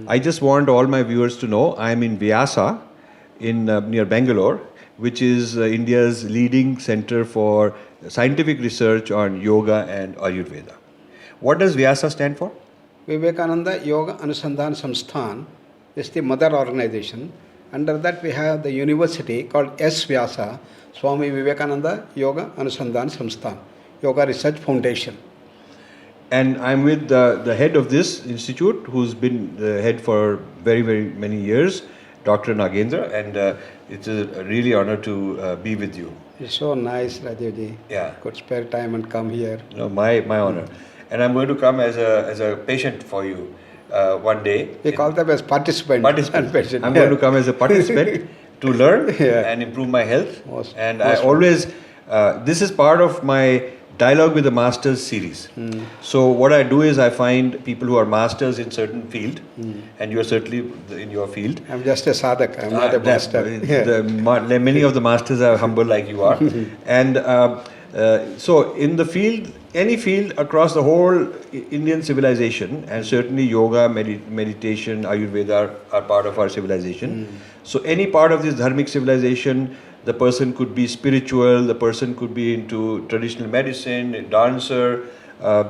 I just want all my viewers to know I am in VYASA in near Bangalore, which is India's leading center for scientific research on yoga and Ayurveda. What does VYASA stand for? Vivekananda Yoga Anusandhana Samsthana is the mother organization. Under that we have the university called VYASA, Swami Vivekananda Yoga Anusandhana Samsthana, Yoga Research Foundation. And I'm with the head of this institute, who's been the head for very, very many years, Dr. Nagendra, and it's a really honor to be with you. It's so nice, Rajivji. Yeah. Could spare time and come here. No, my honor. And I'm going to come as a patient for you one day. We call them as participant. And patient. I'm going to come as a participant to learn and improve my health. I always, this is part of my Dialogue with the Masters series. So what I do is I find people who are masters in certain field, and you are certainly in your field. I'm just a sadhak, I'm not a master. Many of the masters are humble like you are. And so in the field, any field across the whole Indian civilization, and certainly yoga, meditation, Ayurveda are part of our civilization. So any part of this dharmic civilization, the person could be spiritual, the person could be into traditional medicine, a dancer,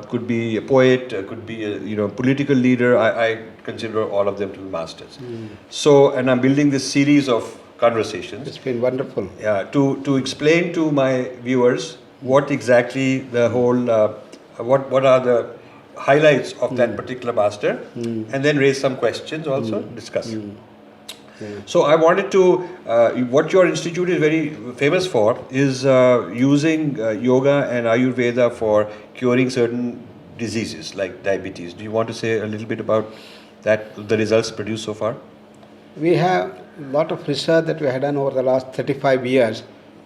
could be a poet, could be a political leader. I consider all of them to be masters. So, and I'm building this series of conversations. It's been wonderful. Yeah, to explain to my viewers what exactly the whole, what are the highlights of that particular master, and then raise some questions also, discuss. So I wanted to, what your institute is very famous for is using yoga and Ayurveda for curing certain diseases like diabetes. Do you want to say a little bit about that, the results produced so far? We have a lot of research that we have done over the last 35 years.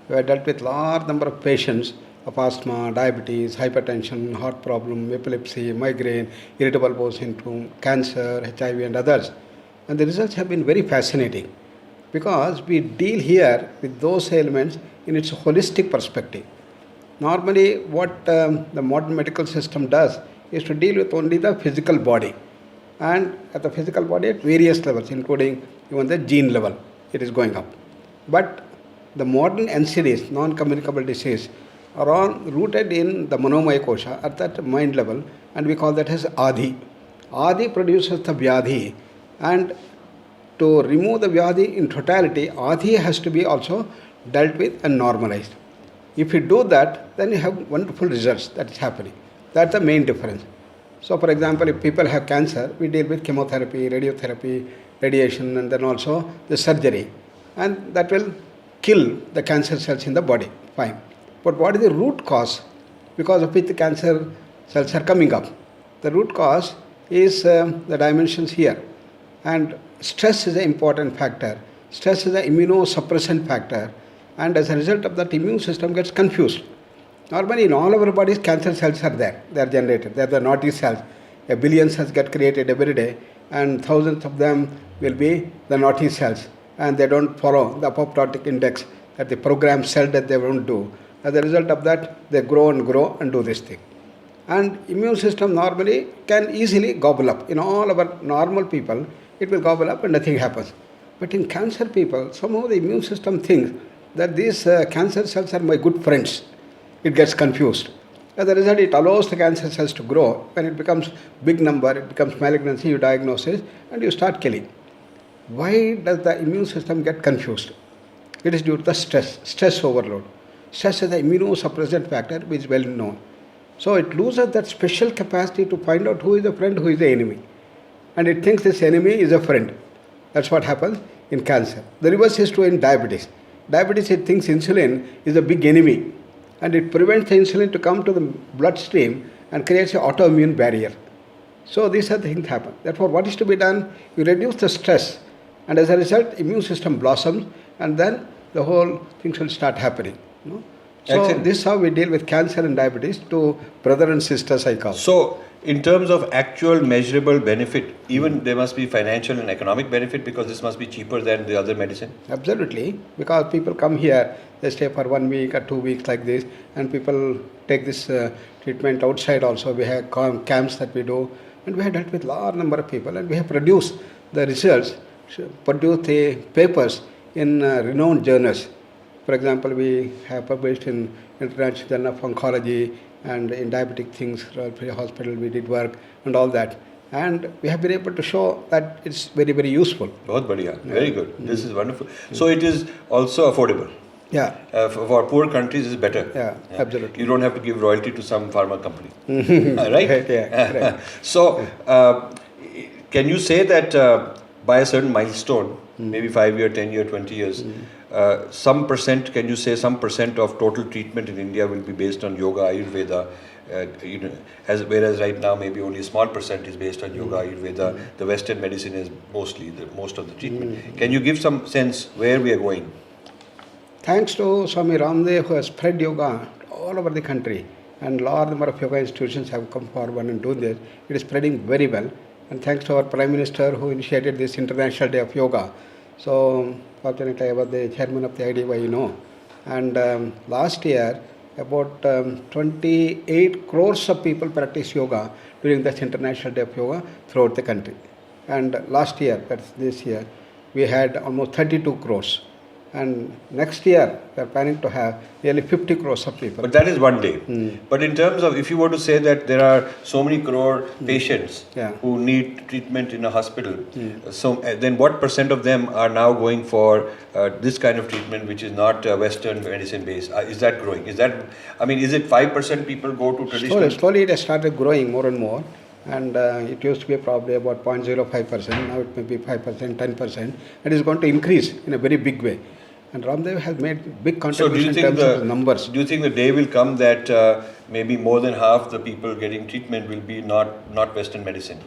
We have dealt with large number of patients of asthma, diabetes, hypertension, heart problem, epilepsy, migraine, irritable bowel syndrome, cancer, HIV and others. And the results have been very fascinating because we deal here with those ailments in its holistic perspective. Normally what the modern medical system does is to deal with only the physical body, and at the physical body at various levels, including even the gene level, it is going up. But the modern NCDs, non-communicable disease, are all rooted in the manomaya kosha at that mind level, and we call that as Adi. Adi produces the Vyadhi, and to remove the Vyadhi in totality, Adi has to be also dealt with and normalized. If you do that, then you have wonderful results that is happening. That's the main difference. So for example, if people have cancer, we deal with chemotherapy, radiotherapy, radiation, and then also the surgery. And that will kill the cancer cells in the body, fine. But what is the root cause because of which the cancer cells are coming up? The root cause is the dimensions here. And stress is an important factor. Stress is an immunosuppressant factor. And as a result of that, immune system gets confused. Normally in all our bodies, cancer cells are there. They are generated. They are the naughty cells. A billion cells get created every day, and thousands of them will be the naughty cells. And they don't follow the apoptotic index, that the programmed cell that they won't do. As a result of that, they grow and do this thing. And immune system normally can easily gobble up. In all our normal people, it will gobble up and nothing happens. But in cancer people, somehow the immune system thinks that these cancer cells are my good friends. It gets confused. As a result, it allows the cancer cells to grow. When it becomes big number, it becomes malignancy, you diagnose it and you start killing. Why does the immune system get confused? It is due to the stress overload. Stress is the immunosuppressant factor which is well known. So it loses that special capacity to find out who is the friend, who is the enemy. And it thinks this enemy is a friend. That's what happens in cancer. The reverse is true in diabetes. Diabetes, it thinks insulin is a big enemy. And it prevents the insulin to come to the bloodstream and creates an autoimmune barrier. So these are the things that happen. Therefore, what is to be done? You reduce the stress. And as a result, immune system blossoms, and then the whole things will start happening. So this is how we deal with cancer and diabetes to brother and sisters, I call. So in terms of actual measurable benefit, even there must be financial and economic benefit because this must be cheaper than the other medicine? Absolutely, because people come here, they stay for 1 week or 2 weeks like this, and people take this treatment outside also. We have camps that we do, And we have dealt with large number of people, and we have produced the results, produced the papers in renowned journals. For example, we have published in International Journal of Oncology, and in diabetic things, Royal Free Hospital we did work and all that. And we have been able to show that it's very, very useful. Bahut badhiya. Very good. This is wonderful. So it is also affordable. Yeah. For poor countries, it's better. Yeah, absolutely. You don't have to give royalty to some pharma company. Right? Yeah, right. So, can you say that by a certain milestone, maybe 5 year, 10 year, 20 years, some percent, can you say some percent of total treatment in India will be based on yoga, Ayurveda, whereas right now maybe only a small percent is based on yoga, Ayurveda, the Western medicine is mostly most of the treatment. Can you give some sense where we are going? Thanks to Swami Ramdev, who has spread yoga all over the country, and large number of yoga institutions have come forward and doing this. It is spreading very well. And thanks to our Prime Minister, who initiated this International Day of Yoga. So, fortunately, I was the chairman of the IDY, And last year, about 28 crores of people practice yoga during this International Day of Yoga throughout the country. And last year, that's this year, we had almost 32 crores. And next year, we are planning to have nearly 50 crores of people. But that is one day. But in terms of, if you were to say that there are so many crore patients who need treatment in a hospital, so then what percent of them are now going for this kind of treatment, which is not Western medicine based? Is that growing? Is it 5% people go to traditional? Slowly it has started growing more and more. And it used to be probably about 0.05%, now it may be 5%, 10%, and it's going to increase in a very big way. And Ramdev has made big contribution in terms of numbers. Do you think the day will come that maybe more than half the people getting treatment will be not Western medicine?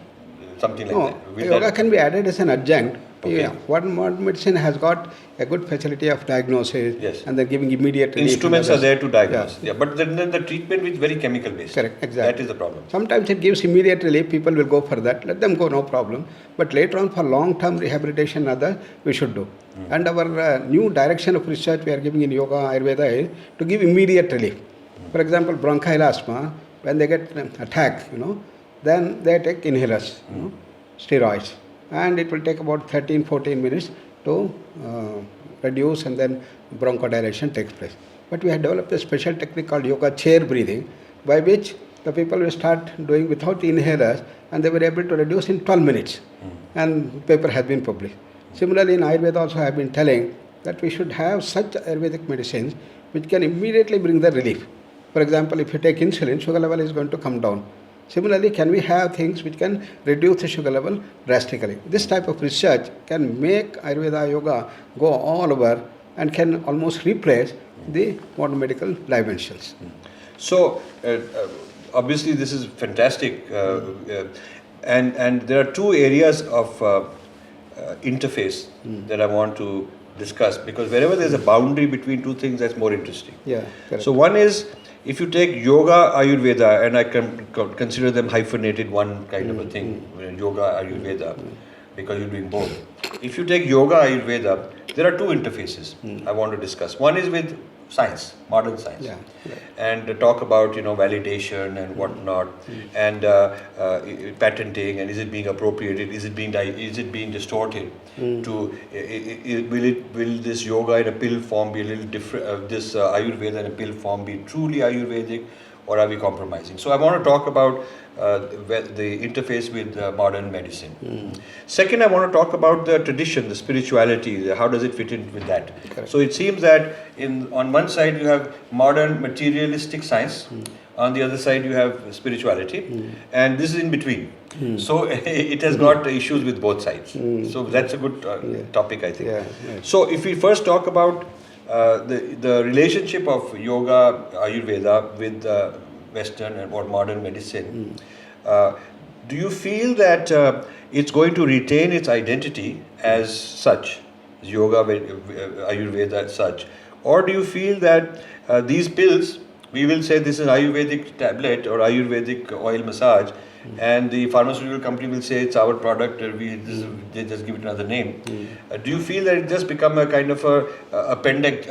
Something like that? Yoga can be added as an adjunct. Okay. Modern medicine has got a good facility of diagnosis and then giving immediate relief. Instruments are there to diagnose. Yeah. But then the treatment is very chemical based. Correct, exactly. That is the problem. Sometimes it gives immediate relief, people will go for that, let them go, no problem. But later on for long-term rehabilitation we should do. And our new direction of research we are giving in yoga, Ayurveda is to give immediate relief. For example, bronchial asthma, when they get an attack, then they take inhalers, steroids. And it will take about 13-14 minutes to reduce, and then bronchodilation takes place. But we have developed a special technique called yoga chair breathing, by which the people will start doing without the inhalers, and they were able to reduce in 12 minutes. And paper has been published. Similarly, in Ayurveda also I have been telling that we should have such Ayurvedic medicines which can immediately bring the relief. For example, if you take insulin, sugar level is going to come down. Similarly, can we have things which can reduce the sugar level drastically? This type of research can make Ayurveda yoga go all over and can almost replace the modern medical dimensions. So, obviously this is fantastic, and there are two areas of interface that I want to discuss, because wherever there's a boundary between two things, that's more interesting. Yeah. Correct. So one is, if you take yoga, Ayurveda, and I can consider them hyphenated one kind of a thing, yoga, Ayurveda, because you're doing both. If you take yoga, Ayurveda, there are two interfaces I want to discuss. One is with science, modern science, and talk about validation and whatnot, and patenting, and is it being appropriated, is it being distorted? Will this yoga in a pill form be a little different? This Ayurveda in a pill form be truly Ayurvedic, or are we compromising? So I want to talk about the interface with modern medicine. Second, I want to talk about the tradition, the spirituality. How does it fit in with that? Correct. So it seems that on one side you have modern materialistic science, on the other side you have spirituality, and this is in between. So it has got issues with both sides. So that's a good topic, I think. So if we first talk about the relationship of yoga, Ayurveda with Western or modern medicine, do you feel that it's going to retain its identity as such, yoga, Ayurveda as such, or do you feel that these pills, we will say this is Ayurvedic tablet or Ayurvedic oil massage, and the pharmaceutical company will say it's our product, they just give it another name. Do you feel that it just become a kind of appendix,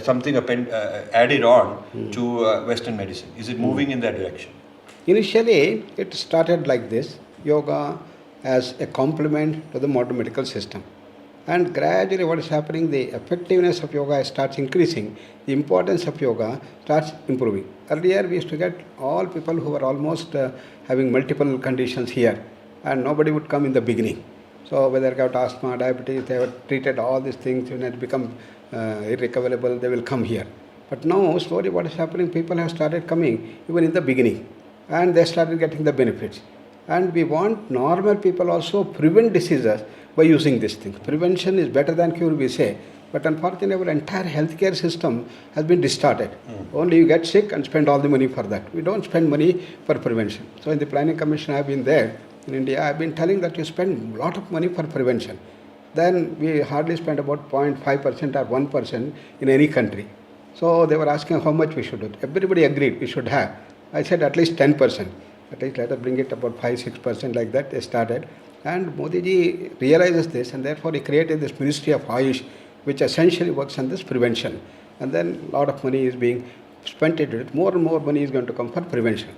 something added on to Western medicine? Is it moving in that direction? Initially, it started like this. yoga as a complement to the modern medical system. And gradually what is happening, the effectiveness of yoga starts increasing, the importance of yoga starts improving. Earlier we used to get all people who were almost having multiple conditions here, and nobody would come in the beginning. So whether got asthma, diabetes, they were treated all these things, when it become irrecoverable, they will come here. But now slowly what is happening, people have started coming even in the beginning, and they started getting the benefits. And we want normal people also prevent diseases by using these things. Prevention is better than cure, we say. But unfortunately, our entire healthcare system has been distorted. Only you get sick and spend all the money for that. We don't spend money for prevention. So in the Planning Commission, I have been there in India. I have been telling that you spend a lot of money for prevention. Then we hardly spend about 0.5% or 1% in any country. So they were asking how much we should do. Everybody agreed we should have. I said at least 10%. At least let us bring it about 5-6% like that. They started. And Modi ji realizes this, and therefore he created this Ministry of Ayush, which essentially works on this prevention. And then a lot of money is being spent into it. More and more money is going to come for prevention.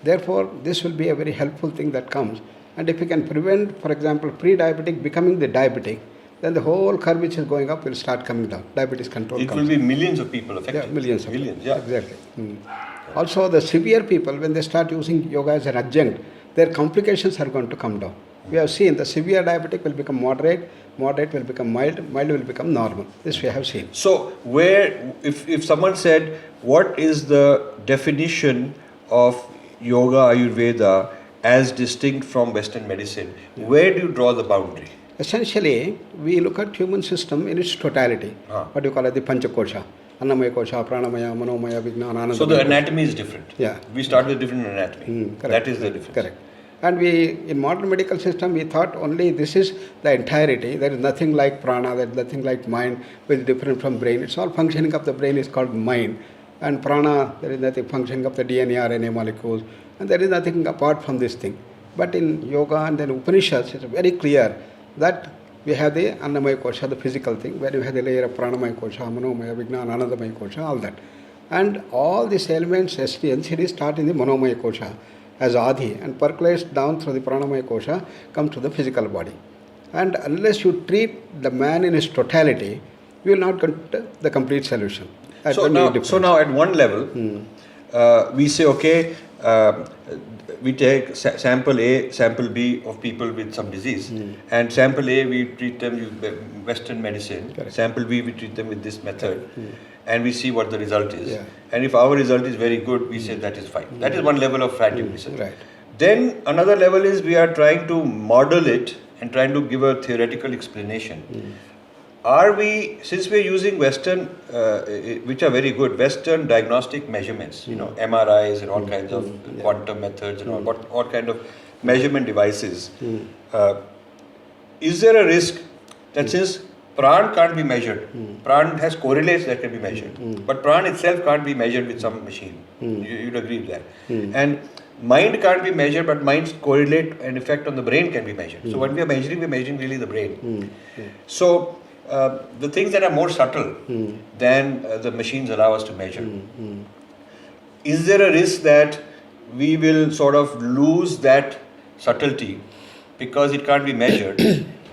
Therefore, this will be a very helpful thing that comes. And if we can prevent, for example, pre-diabetic becoming the diabetic, then the whole curve which is going up will start coming down. Diabetes control It comes. will be millions of people affected. Yeah, millions. Yeah. Exactly. Also, the severe people, when they start using yoga as an adjunct, their complications are going to come down. We have seen the severe diabetic will become moderate, moderate will become mild, mild will become normal. This we have seen. So, where, if someone said, what is the definition of yoga Ayurveda as distinct from Western medicine, where do you draw the boundary? Essentially, we look at human system in its totality. What do you call it? The Panchakosha. Annamaya Kosha, Pranamaya, Manomaya, Vijnana, Anandamaya. So the anatomy is different. Yeah. We start with different anatomy. Correct. That is the difference. Correct. And we, in modern medical system, we thought only this is the entirety. There is nothing like prana, there is nothing like mind, which is different from brain. It's all functioning of the brain is called mind. And prana, there is nothing functioning of the DNA, RNA molecules. And there is nothing apart from this thing. But in yoga and then Upanishads, it's very clear that we have the Annamaya Kosha, the physical thing, where you have the layer of Pranamaya Kosha, Manomaya, Vijnana, Anandamaya Kosha, all that. And all these elements, NCD, start in the Manomaya Kosha as Adi and percolates down through the Pranamaya Kosha, come to the physical body. And unless you treat the man in his totality, you will not get the complete solution. So now at one level, we say, okay, we take sample A, sample B of people with some disease, and sample A we treat them with Western medicine, Correct. sample B we treat them with this method, and we see what the result is. Yeah. And if our result is very good, we say that is fine. That is one level of scientific research. Right. Then another level is we are trying to model it and trying to give a theoretical explanation. Are we, since we are using Western, which are very good, Western diagnostic measurements, you know, MRIs and all kinds of quantum methods and all kind of measurement devices, is there a risk that since Pran can't be measured, Pran has correlates that can be measured, but Pran itself can't be measured with some machine. You'd agree with that. And mind can't be measured, but mind's correlate and effect on the brain can be measured. So when we are measuring really the brain. So the things that are more subtle than the machines allow us to measure. Is there a risk that we will sort of lose that subtlety because it can't be measured,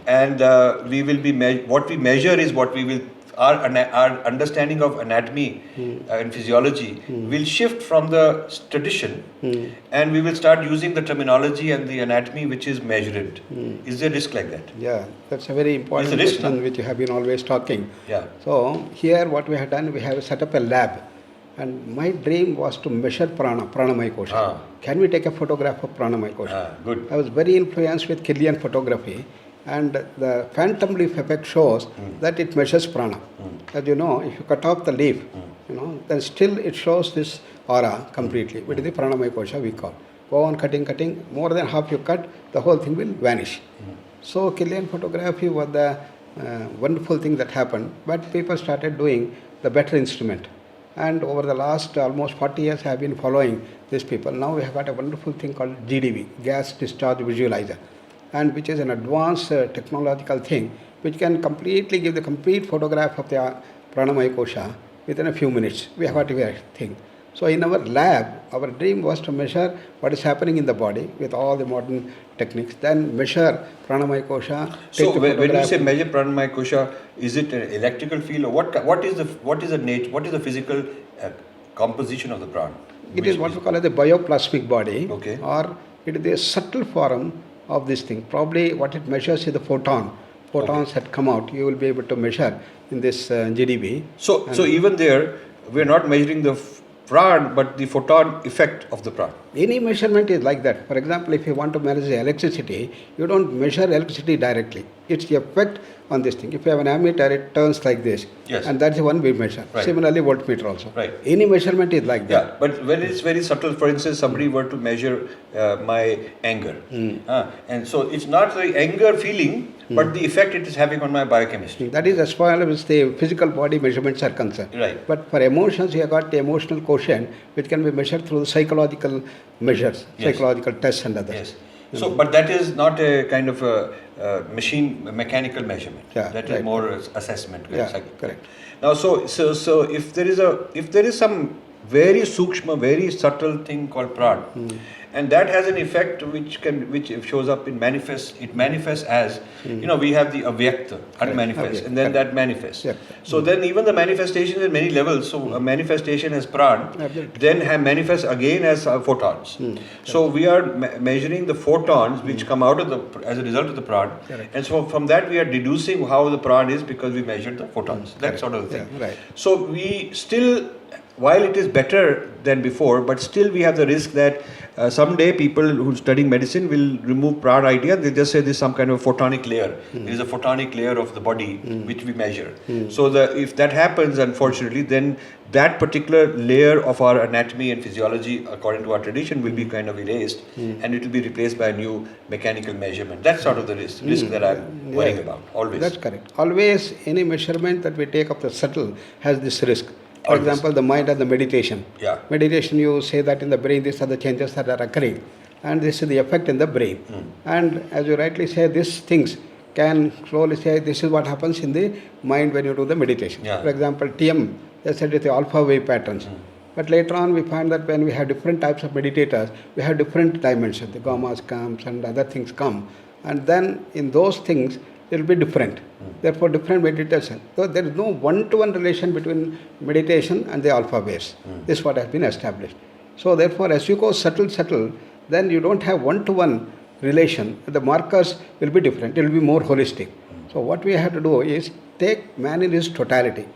and we will be what we measure is what we will. Our understanding of anatomy and physiology will shift from the tradition, and we will start using the terminology and the anatomy which is measured. Is there a risk like that? Yeah, that's a very important question which you have been always talking. Yeah. So here what we have done, we have set up a lab, and my dream was to measure Pranamaya Kosha. Can we take a photograph of Pranamaya Kosha? Good. I was very influenced with Killian photography. And the phantom leaf effect shows that it measures prana. As you know, if you cut off the leaf, then still it shows this aura completely, which is the pranamaya kosha we call. Go on cutting, more than half you cut, the whole thing will vanish. So Killian photography was the wonderful thing that happened, but people started doing the better instrument. And over the last almost 40 years, I have been following these people. Now we have got a wonderful thing called GDV, Gas Discharge Visualizer, and which is an advanced technological thing which can completely give the complete photograph of the Pranamaya Kosha within a few minutes. We have got a thing. So in our lab, our dream was to measure what is happening in the body with all the modern techniques, then measure pranamaya kosha. So take the when you photograph. say measure pranamaya kosha, is it an electrical field, or what is the nature, what is the physical composition of the prana? It is what we call as the bioplasmic body, Okay. or it is the subtle form of this thing. Probably what it measures is the photon. Photons that come out, you will be able to measure in this GDB. So even there, we're not measuring the pran, but the photon effect of the pran. Any measurement is like that. For example, if you want to measure electricity, you don't measure electricity directly. It's the effect on this thing. If you have an ammeter, it turns like this. Yes. And that's the one we measure. Right. Similarly, voltmeter also. Right. Any measurement is like that. Yeah, but when it's very subtle, for instance, somebody were to measure my anger, and so it's not the anger feeling, but the effect it is having on my biochemistry. That is as far as the physical body measurements are concerned. Right. But for emotions, you have got the emotional quotient, which can be measured through the psychological measures, Yes. psychological tests and others. Yes. So, but that is not a kind of a mechanical measurement. Yeah, That is right. more assessment. Yeah, correct. Now, so if there is some very sukshma, very subtle thing called pran, and that has an effect which shows up in it manifests as we have the avyakta, unmanifest, and then that manifests. Yeah. So then even the manifestation is many levels. So a manifestation as pran, then manifests again as photons. So we are measuring the photons which come out of as a result of the pran, and so from that we are deducing how the pran is because we measured the photons. That sort of thing. Yeah, right. So we still, while it is better than before, but still we have the risk that someday people who are studying medicine will remove pran idea. They just say there's some kind of photonic layer. There is a photonic layer of the body which we measure. So if that happens, unfortunately, then that particular layer of our anatomy and physiology, according to our tradition, will be kind of erased, and it will be replaced by a new mechanical measurement. That's sort of the risk that I'm worrying about always. That's correct. Always any measurement that we take of the subtle has this risk. For Always. example, the mind and the meditation. Yeah. Meditation, you say that in the brain, these are the changes that are occurring. And this is the effect in the brain. And as you rightly say, these things can slowly say, this is what happens in the mind when you do the meditation. Yeah. For example, TM, they said it's the alpha wave patterns. But later on, we find that when we have different types of meditators, we have different dimensions. The gammas comes and other things come. And then in those things, it will be different. Therefore, different meditation. So there is no one-to-one relation between meditation and the alpha waves. This is what has been established. So therefore, as you go subtle, then you don't have one-to-one relation. The markers will be different. It will be more holistic. So what we have to do is take man in his totality.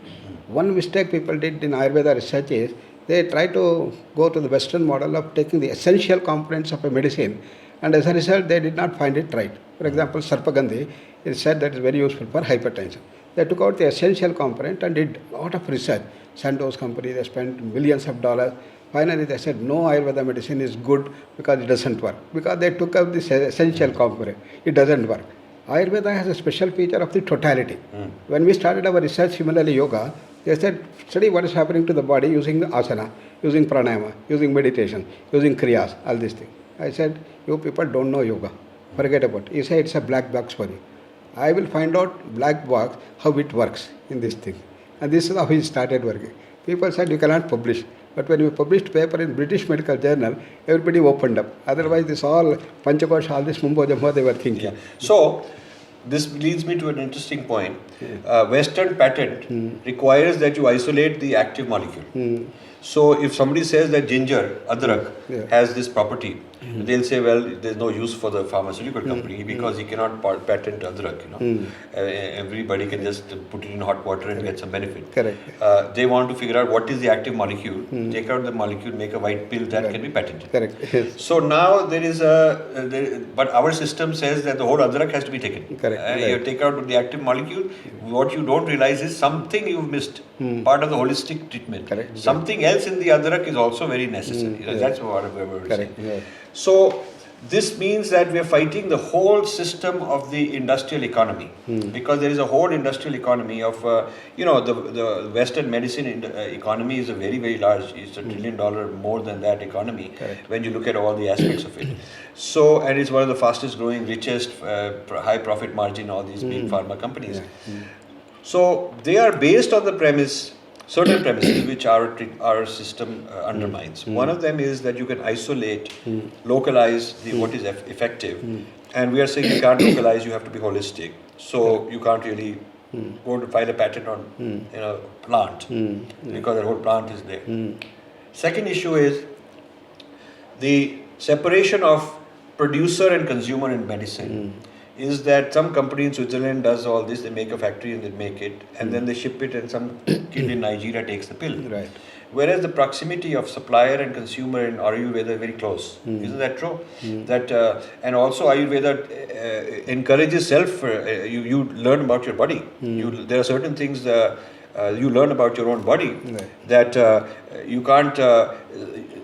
One mistake people did in Ayurveda research is they try to go to the Western model of taking the essential components of a medicine, and as a result, they did not find it right. For example, Sarpagandhi is said that is very useful for hypertension. They took out the essential component and did a lot of research. Sandoz company, they spent millions of dollars. Finally, they said no Ayurveda medicine is good because it doesn't work. Because they took out this essential component. It doesn't work. Ayurveda has a special feature of the totality. When we started our research, similarly yoga, they said, study what is happening to the body using the asana, using pranayama, using meditation, using kriyas, all these things. I said, you people don't know yoga. Forget about it. You say it's a black box for you. I will find out black box, how it works in this thing. And this is how he started working. People said you cannot publish. But when we published paper in British Medical Journal, everybody opened up. Otherwise, this all Panchakosha, all this Mumbo Jumbo, they were thinking. Yeah. So, this leads me to an interesting point. Western patent requires that you isolate the active molecule. So, if somebody says that ginger, adrak, has this property, they'll say, well, there's no use for the pharmaceutical company because he cannot patent adrak. Everybody can just put it in hot water and get some benefit. Correct. They want to figure out what is the active molecule, take out the molecule, make a white pill that can be patented. Correct. Yes. So now there is but our system says that the whole adrak has to be taken. Correct. You take out the active molecule. What you don't realize is something you've missed. Part of the holistic treatment. Correct. Something else in the adrak is also very necessary. That's what we were saying. Yeah. So this means that we are fighting the whole system of the industrial economy because there is a whole industrial economy of the Western medicine economy is a very, very large. It's $1 trillion more than that economy. Correct. When you look at all the aspects of it. So, and it's one of the fastest growing, richest, high profit margin, all these big pharma companies. So they are based on the premise certain premises which our system undermines. One of them is that you can isolate, localize what is effective, and we are saying you can't localize, you have to be holistic. So you can't really go to file a patent on plant because the whole plant is there. Second issue is the separation of producer and consumer in medicine. Is that some company in Switzerland does all this, they make a factory and they make it, and then they ship it, and some kid in Nigeria takes the pill. Right. Whereas the proximity of supplier and consumer in Ayurveda is very close. Isn't that true? That and also Ayurveda encourages self. You learn about your body. There are certain things you learn about your own body that you can't.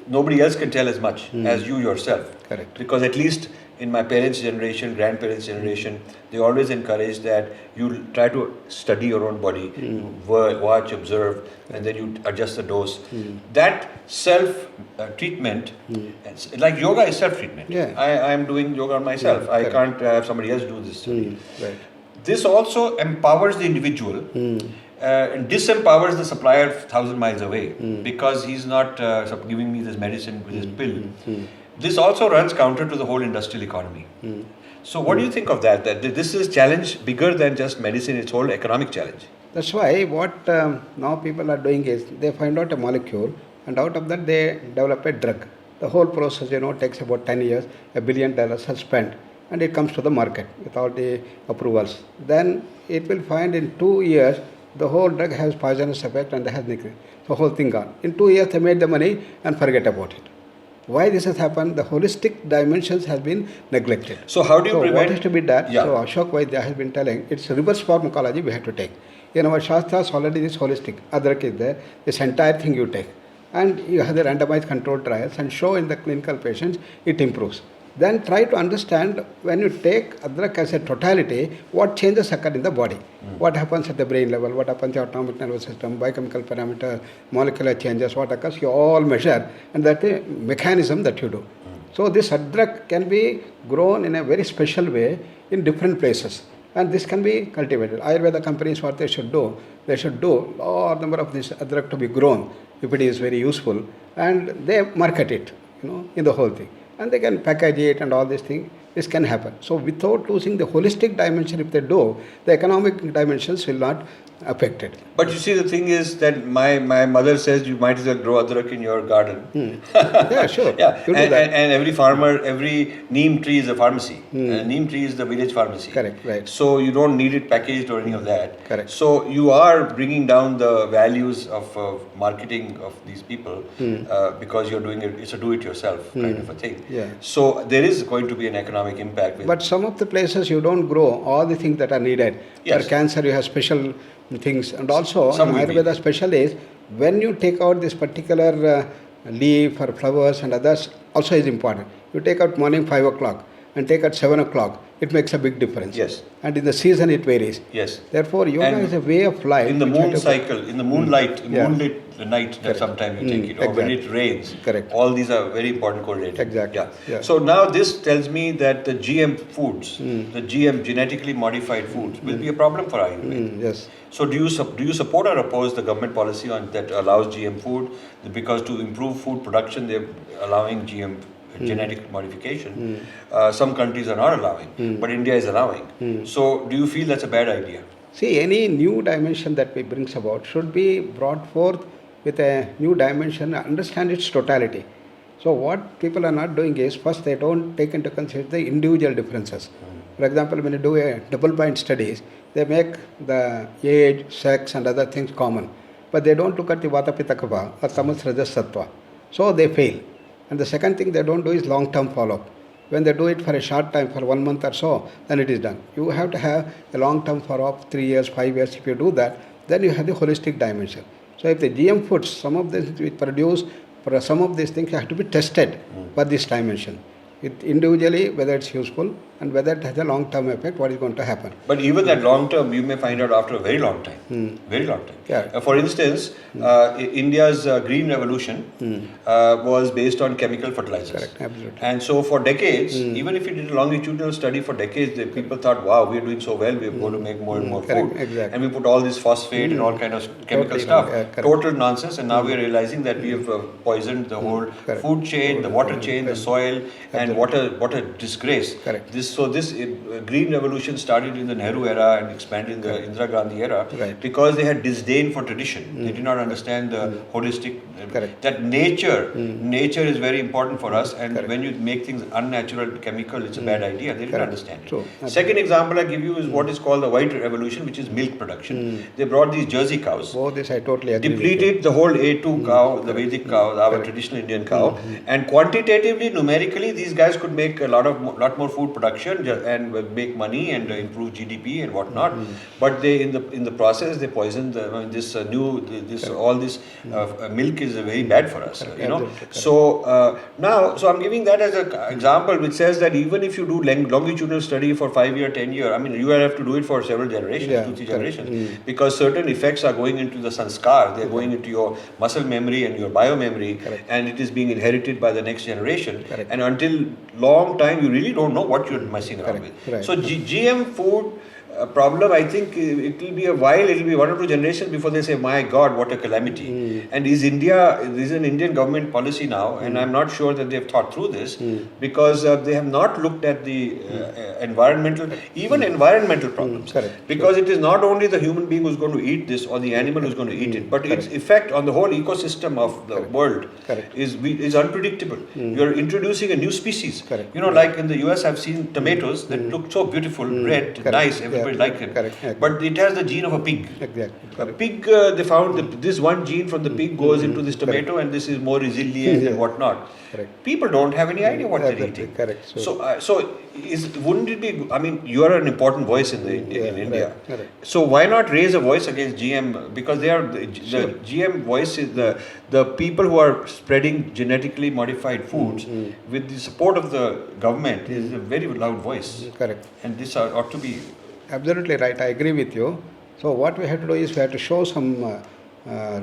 Nobody else can tell as much as you yourself. Correct. Because at least in my parents' generation, grandparents' generation, they always encourage that you try to study your own body, watch, observe, and then you adjust the dose. That self-treatment, like yoga is self-treatment. Yeah. I am doing yoga on myself. I correct. can't have somebody else do this to me. Right. This also empowers the individual and disempowers the supplier 1,000 miles away because he's not giving me this medicine with this pill. This also runs counter to the whole industrial economy. So what do you think of that? That this is challenge bigger than just medicine, it's whole economic challenge. That's why what now people are doing is they find out a molecule and out of that they develop a drug. The whole process takes about 10 years, $1 billion are spent, and it comes to the market with all the approvals. Then it will find in 2 years the whole drug has poisonous effect and has the whole thing gone. In 2 years they made the money and forget about it. Why this has happened? The holistic dimensions has been neglected. So how do you prevent? What has to be done? Yeah. So Ashok Vaidya has been telling it's reverse pharmacology we have to take. In our Shastras already this holistic, Adrak is there, this entire thing you take. And you have the randomized controlled trials and show in the clinical patients it improves. Then try to understand when you take Adrak as a totality, what changes occur in the body. What happens at the brain level, what happens at the autonomic nervous system, biochemical parameter, molecular changes, what occurs, you all measure, and that's the mechanism that you do. So this Adrak can be grown in a very special way in different places. And this can be cultivated. Ayurveda companies, what they should do large number of this Adrak to be grown, if it is very useful, and they market it, in the whole thing. And they can package it and all these things. This can happen. So without losing the holistic dimension, if they do, the economic dimensions will not affect it. But you see, the thing is that my mother says you might as well grow adrak in your garden. Yeah, sure. Yeah, You do that. and every farmer, every neem tree is a pharmacy. Neem tree is the village pharmacy. Correct, right. So you don't need it packaged or any of that. Correct. So you are bringing down the values of marketing of these people because you're doing it. It's a do-it-yourself kind of a thing. Yeah. So there is going to be an economic impact. But some of the places you don't grow all the things that are needed. Yes. For cancer, you have special things, and also Some in will be. Ayurveda special is when you take out this particular leaf or flowers and others also is important. You take out morning 5 o'clock and take out 7 o'clock, it makes a big difference. Yes. And in the season it varies. Yes. Therefore, yoga And is a way of life. In the which you moon have to- cycle, in the moonlight, Yeah. moonlit night that Correct. sometimes you take it, or when Exactly. it rains. Correct. All these are very important correlated. Exactly. Yeah. Yeah. So now this tells me that the GM foods, the GM genetically modified foods, will be a problem for Ayurveda. Yes. So do you support or oppose the government policy on that allows GM food? Because to improve food production, they're allowing GM genetic modification. Some countries are not allowing, but India is allowing. So do you feel that's a bad idea? See, any new dimension that we brings about should be brought forth with a new dimension, understand its totality. So what people are not doing is, first they don't take into consideration the individual differences. For example, when you do a double-blind studies, they make the age, sex and other things common. But they don't look at the Vata Pitta Kapha or Tamas Rajas Sattva. So they fail. And the second thing they don't do is long-term follow-up. When they do it for a short time, for 1 month or so, then it is done. You have to have a long-term follow-up, 3 years, 5 years. If you do that, then you have the holistic dimension. So if the GM foods, some of this we produce, for some of these things have to be tested for this dimension. Individually, whether it's useful, and whether it has a long-term effect, what is going to happen. But even that long term, you may find out after a very long time. Very long time. Yeah. For instance, India's green revolution was based on chemical fertilizers. Correct, absolutely. And so for decades, even if you did a longitudinal study for decades, the people thought, wow, we're doing so well, we're going to make more and more Correct, food. exactly. And we put all this phosphate and all kind of chemical Totally stuff. wrong, yeah, correct. Total nonsense. And now we're realizing that we have poisoned the whole Correct. food chain, the water chain, the soil, and what a disgrace. Correct. This green revolution started in the Nehru era and expanded in the Indira Gandhi era because they had disdain for tradition. They did not understand the holistic, that nature is very important for us, and when you make things unnatural, chemical, it's a bad idea. They didn't understand it. True. Second example I give you is what is called the white revolution, which is milk production. They brought these Jersey cows. Oh, this I totally agree Depleted the whole A2 cow, the Vedic cow, our traditional Indian cow, and quantitatively, numerically, these guys could make a lot more food production and make money and improve GDP and whatnot. But they in the process they poisoned all this milk is very bad for us. So so I'm giving that as an example, which says that even if you do longitudinal study for 5 year, 10 year, I mean you have to do it for several generations, 2-3 generations, because certain effects are going into the sanskar, they're going into your muscle memory and your bio memory, and it is being inherited by the next generation. And until long time, you really don't know what you're messing around with. So GM food problem, I think it will be a while, it will be 1 or 2 generations before they say, my God, what a calamity. And this is an Indian government policy now, and I'm not sure that they've thought through this, because they have not looked at the environmental problems. Because it is not only the human being who's going to eat this or the animal who's going to eat it, but its effect on the whole ecosystem of the world is unpredictable. You're introducing a new species. Like in the US, I've seen tomatoes that look so beautiful, red, nice, everybody like it. But it has the gene of a pig. A pig, they found that this one gene from the pig goes into this tomato and this is more resilient and whatnot. People don't have any idea what they're eating. Wouldn't it be, I mean, you are an important voice in India. So why not raise a voice against GM? Because they are the GM voice is the people who are spreading genetically modified foods with the support of the government is a very loud voice. And this ought to be. Absolutely right, I agree with you. So what we have to do is we have to show some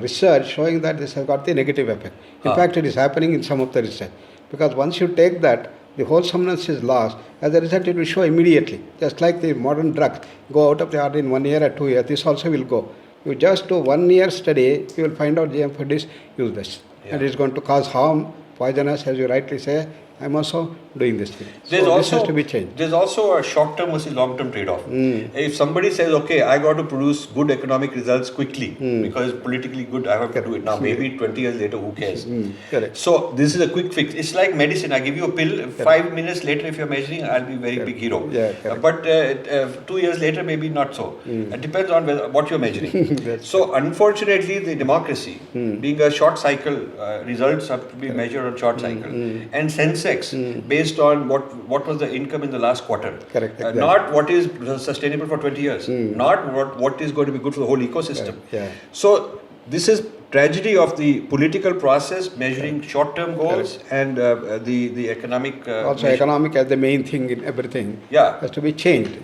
research showing that this has got the negative effect. In fact, it is happening in some of the research. Because once you take that, the wholesomeness is lost. As a result, it will show immediately. Just like the modern drugs go out of the order in 1 year or 2 years, this also will go. You just do 1 year study, you will find out GM food is useless. And it is going to cause harm, poisonous, as you rightly say. I'm also doing this thing. This has to be changed. There's also a short-term versus long-term trade-off. If somebody says, okay, I got to produce good economic results quickly because it's politically good, I have to do it now. Maybe 20 years later, who cares? So this is a quick fix. It's like medicine. I give you a pill. 5 minutes later, if you're measuring, I'll be a very big hero. But 2 years later, maybe not so. It depends on what you're measuring. So unfortunately, the democracy, being a short cycle, results have to be measured on short cycle. And Sensex, based on what was the income in the last quarter. Not what is sustainable for 20 years. Not what is going to be good for the whole ecosystem. So this is tragedy of the political process measuring short-term goals and the economic. Also, economic as the main thing in everything. Has to be changed.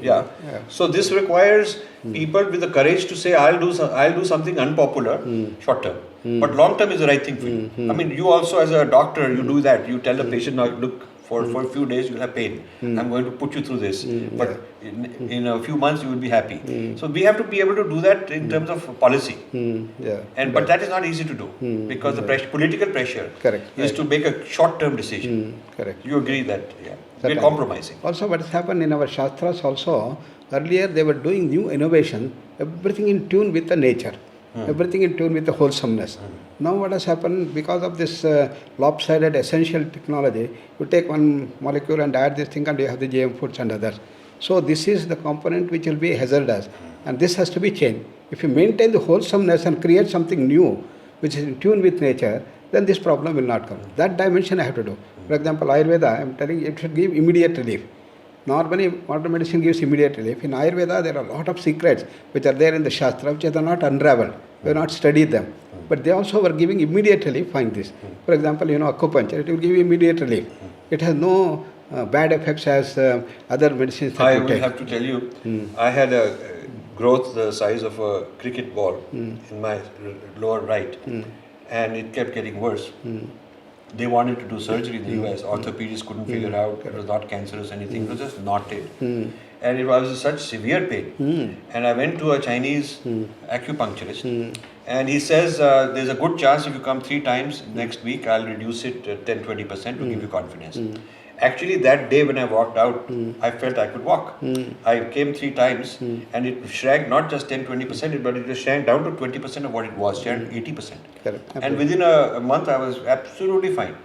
So this requires people with the courage to say, I'll do something unpopular short-term. But long-term is the right thing for you. I mean, you also as a doctor, you do that. You tell the patient, now look, for a few days you'll have pain. I'm going to put you through this. But in a few months you will be happy. So we have to be able to do that in terms of policy. But that is not easy to do because the political pressure is to make a short-term decision. You agree that we're compromising. Also what has happened in our Shastras also, earlier they were doing new innovation, everything in tune with the nature. Everything in tune with the wholesomeness. Now what has happened, because of this lopsided essential technology, you take one molecule and add this thing and you have the GM foods and others. So this is the component which will be hazardous, and this has to be changed. If you maintain the wholesomeness and create something new which is in tune with nature, then this problem will not come. That dimension I have to do. For example, Ayurveda, I am telling you, it should give immediate relief. Normally, modern medicine gives immediate relief. In Ayurveda, there are a lot of secrets which are there in the Shastra, which are not unraveled. We have not studied them. But they also were giving immediate relief, find this. For example, acupuncture, it will give you immediate relief. It has no bad effects as other medicines that I you will take. have to tell you, I had a growth the size of a cricket ball in my lower right, and it kept getting worse. They wanted to do surgery in the US. Orthopedists couldn't figure out it was not cancerous anything. It was just knotted. And it was such severe pain. And I went to a Chinese acupuncturist, and he says, there's a good chance if you come 3 times next week, I'll reduce it 10-20% to give you confidence. Actually, that day when I walked out, I felt I could walk. I came 3 times, and it shrank not just 10-20%, but it shrank down to 20% of what it was, shrank 80%. Correct. And within a month, I was absolutely fine.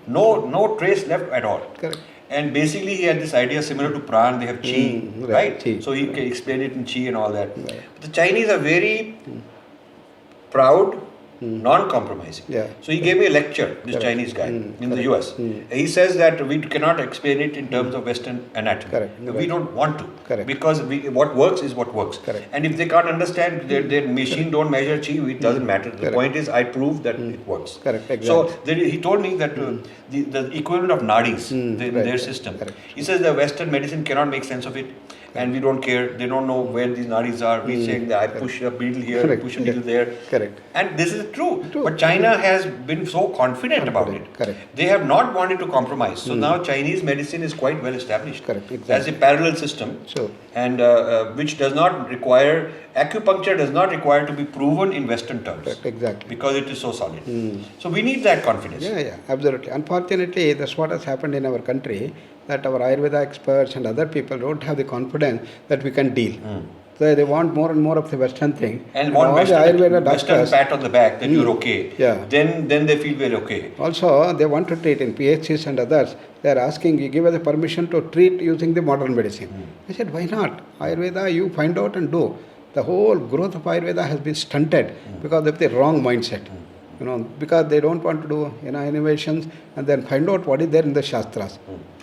No trace left at all. Correct. And basically, he had this idea similar to Pran, they have Chi, right? Chi. So he explained it in Chi and all that. But the Chinese are very proud, non-compromising. So he gave me a lecture, this Chinese guy, in the US. He says that we cannot explain it in terms of Western anatomy. We don't want to. Because what works is what works. And if they can't understand, their machine don't measure Chi, it doesn't matter. The point is, I prove that it works. So he told me that the equivalent of nadis in their system. He says the Western medicine cannot make sense of it. And we don't care. They don't know where these nadis are. We say that I push a needle here, I push a needle there. And this is true. But China has been so confident about it. They have not wanted to compromise. So now Chinese medicine is quite well established as a parallel system, and which does not require, acupuncture does not require to be proven in Western terms. Because it is so solid. So we need that confidence. Absolutely. Unfortunately, that's what has happened in our country, that our Ayurveda experts and other people don't have the confidence that we can deal. So they want more and more of the Western thing. And want Western pat on the back that you're okay. Then they feel we're okay. Also, they want to treat in PHCs and others. They are asking, you give us the permission to treat using the modern medicine. I said, why not? Ayurveda, you find out and do. The whole growth of Ayurveda has been stunted because of the wrong mindset. Because they don't want to do innovations and then find out what is there in the Shastras.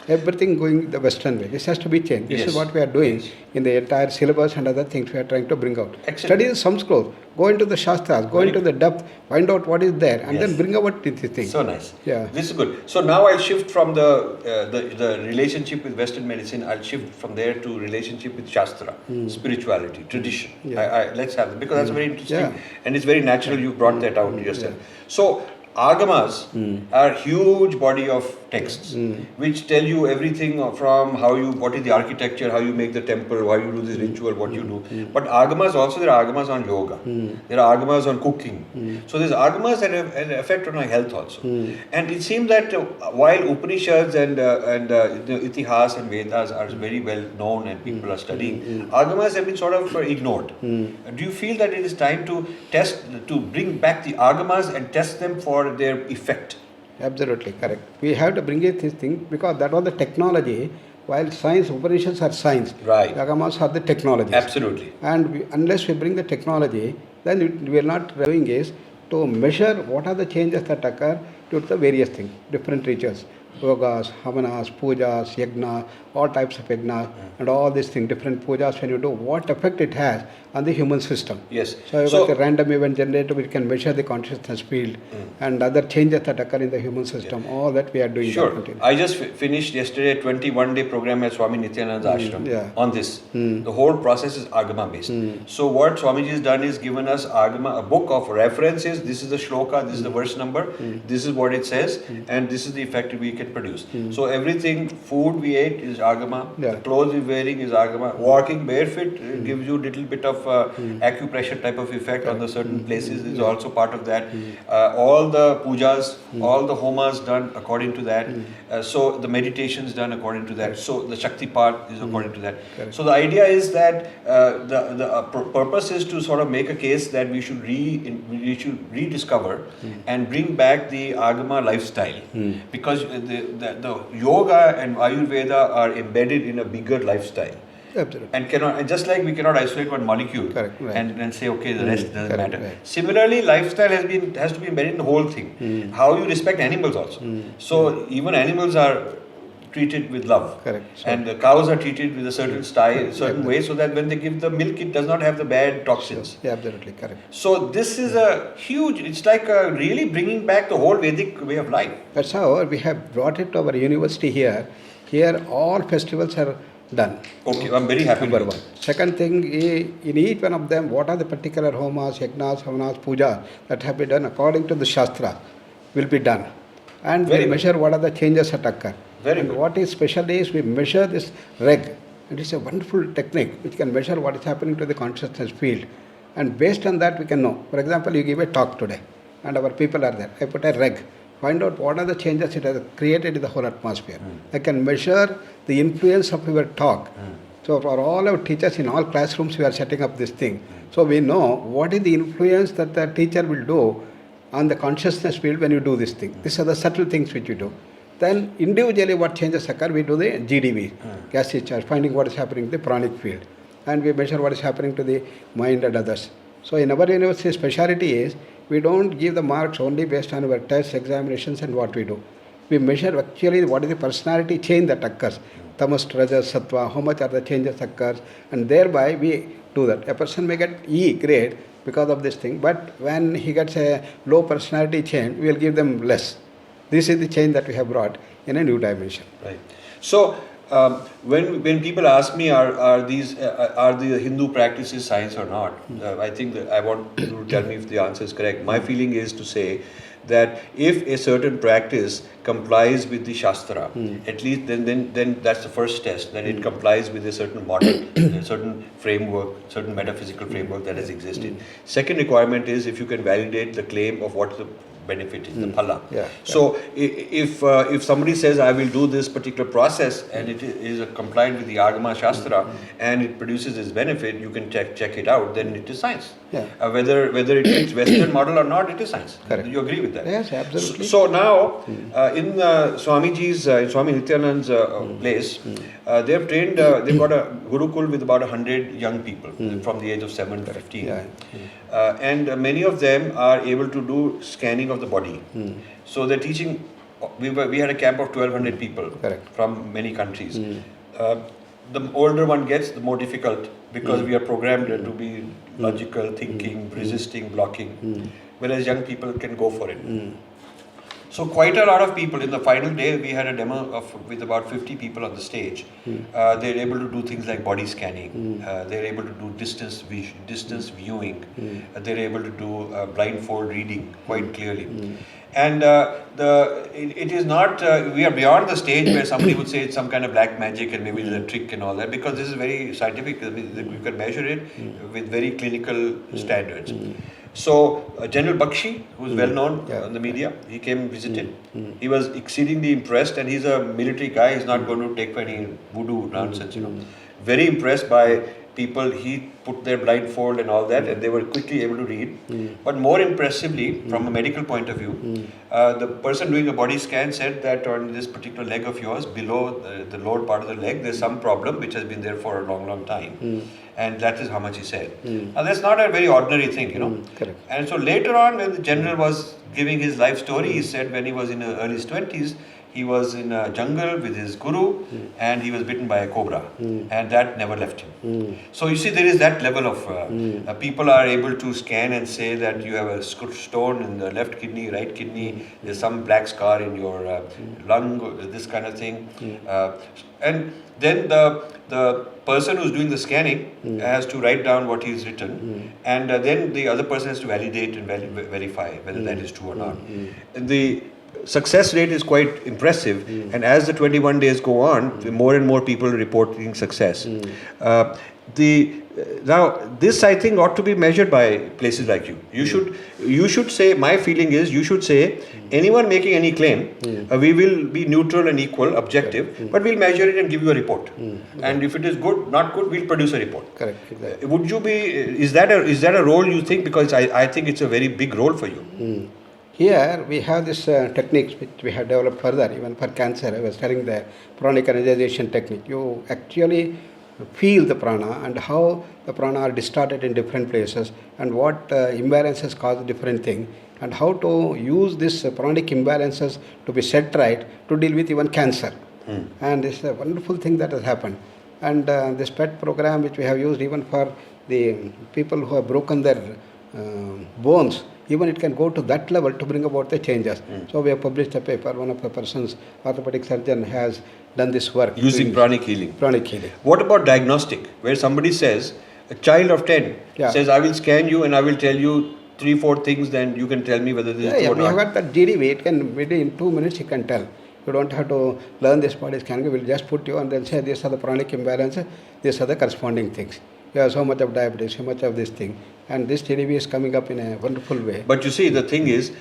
Everything going the Western way. This has to be changed. This is what we are doing in the entire syllabus and other things we are trying to bring out. Study the Sanskrit, go into the Shastras, go into the depth, find out what is there, and then bring out this thing. So nice. This is good. So now I'll shift from the relationship with Western medicine. I'll shift from there to relationship with Shastra, spirituality, tradition. Let's have it, because that's very interesting, and it's very natural. You brought that out yourself. So Agamas are huge body of texts which tell you everything from what is the architecture, how you make the temple, how you do this ritual, what you do. But Agamas also, there are Agamas on yoga, there are Agamas on cooking. So there's Agamas that have an effect on our health also. And it seems that while Upanishads and the Itihas and Vedas are very well known and people are studying, Agamas have been sort of ignored. Do you feel that it is time to bring back the Agamas and test them for their effect? Absolutely correct. We have to bring it this thing because that was the technology. While science, Upanishads are science, Agamas are the technology. Absolutely. And unless we bring the technology, then we are not doing is to measure what are the changes that occur to the various things, different rituals, yogas, havanas, pujas, yagna, all types of yagna, and all these things, different pujas when you do, what effect it has on the human system. So you got a random event generator which can measure the consciousness field and other changes that occur in the human system, all that we are doing. I just finished yesterday a 21-day program at Swami Nityananda's ashram on this. The whole process is Agama based. So what Swamiji has done is given us Agama, a book of references. This is the shloka, this is the verse number, this is what it says, and this is the effect we can produce. So everything, food we ate is Agama, the clothes we're wearing is Agama, walking barefoot gives you a little bit of acupressure type of effect on the certain places is also part of that. All the pujas, all the homas done according to that. So the meditations done according to that. So the Shakti part is according to that. So the idea is that the purpose is to sort of make a case that we should rediscover and bring back the Agama lifestyle, because the yoga and Ayurveda are embedded in a bigger lifestyle. And just like we cannot isolate one molecule and say, okay, the rest doesn't matter. Similarly, lifestyle has to be embedded in the whole thing. How you respect animals also. So even animals are treated with love. And the cows are treated with a certain style, certain way, so that when they give the milk, it does not have the bad toxins. Absolutely correct. So this is a huge, it's like really bringing back the whole Vedic way of life. That's how we have brought it to our university here. Here all festivals are done. Okay, I'm very happy. Number one. Second thing, in each one of them, what are the particular homas, yagnas, havanas, pujas that have been done according to the Shastra will be done. And Very we good. measure what are the changes that occur. Very and good. what is special is we measure this reg. It is a wonderful technique which can measure what is happening to the consciousness field. And based on that we can know. For example, you give a talk today and our people are there. I put a reg. Find out what are the changes it has created in the whole atmosphere. I can measure the influence of your talk. So for all our teachers in all classrooms we are setting up this thing. So we know what is the influence that the teacher will do on the consciousness field when you do this thing. These are the subtle things which you do. Then individually what changes occur, we do the GDV, gas discharge, finding what is happening in the pranic field. And we measure what is happening to the mind and others. So in our university speciality is, we don't give the marks only based on our tests, examinations and what we do. We measure actually what is the personality change that occurs. Tamas, rajas, sattva, how much are the changes occurs, and thereby we do that. A person may get E grade because of this thing, but when he gets a low personality change, we will give them less. This is the change that we have brought in a new dimension. Right. So, when people ask me, are the Hindu practices science or not? I think that I want you to tell me if the answer is correct. My feeling is to say that if a certain practice complies with the Shastra, at least then that's the first test, that it complies with a certain model, a certain framework, certain metaphysical framework that has existed. Second requirement is if you can validate the claim of what the benefit is, the phala. So if somebody says I will do this particular process and it is compliant with the Agama Shastra and it produces this benefit, you can check it out, then it is science. Whether it fits Western model or not, it is science. Correct. You agree with that? Yes, absolutely. So now, in Swamiji's, in Swami Nityanand's place, they've trained, they've got a Gurukul with about 100 young people from the age of 7 to 15. And many of them are able to do scanning of the body. So they're teaching, we had a camp of 1200 people from many countries. The older one gets, the more difficult, because we are programmed to be logical, thinking, resisting, blocking, whereas young people can go for it. So quite a lot of people, in the final day we had a demo with about 50 people on the stage. They're able to do things like body scanning, they're able to do distance viewing, they're able to do blindfold reading quite clearly. And it is not, we are beyond the stage where somebody would say it's some kind of black magic and maybe there's a trick and all that, because this is very scientific. You can measure it with very clinical standards. So General Bakshi, who is well known in the media, he came and visited. He was exceedingly impressed, and he's a military guy. He's not going to take any voodoo nonsense, Very impressed by people. He put their blindfold and all that, and they were quickly able to read. But more impressively, from a medical point of view, the person doing a body scan said that on this particular leg of yours, below the lower part of the leg, there's some problem which has been there for a long, long time. And that is how much he said. Now that's not a very ordinary thing, Correct. And so later on, when the general was giving his life story, he said when he was in his early 20s, he was in a jungle with his guru and he was bitten by a cobra, and that never left him. So you see, there is that level of people are able to scan and say that you have a stone in the left kidney, right kidney, there's some black scar in your lung, this kind of thing. And then the person who's doing the scanning has to write down what he's written, and then the other person has to validate and verify whether that is true or not. The success rate is quite impressive, and as the 21 days go on, more and more people are reporting success. Now this, I think, ought to be measured by places like you. You should say, my feeling is, you should say, anyone making any claim, we will be neutral and equal, objective, but we'll measure it and give you a report. And if it is good, not good, we'll produce a report. Correct. Exactly. Would you be? Is that a role you think? Because I think it's a very big role for you. Here we have this techniques which we have developed further, even for cancer. I was telling the pranic energization technique. You actually feel the prana and how the prana are distorted in different places, and what imbalances cause different thing, and how to use this pranic imbalances to be set right to deal with even cancer. And this is a wonderful thing that has happened. And this PET program which we have used even for the people who have broken their bones even it can go to that level to bring about the changes. So we have published a paper, one of the persons, orthopedic surgeon, has done this work. Using pranic healing. Pranic healing. What about diagnostic, where somebody says, a child of 10 says, I will scan you and I will tell you 3-4 things, then you can tell me whether this is true or we not. have got that GDV, it can, within 2 minutes you can tell. You don't have to learn this body scanning, we will just put you and then say these are the pranic imbalances, these are the corresponding things. You have so much of diabetes, so much of this thing. And this GDV is coming up in a wonderful way. But you see, the thing is,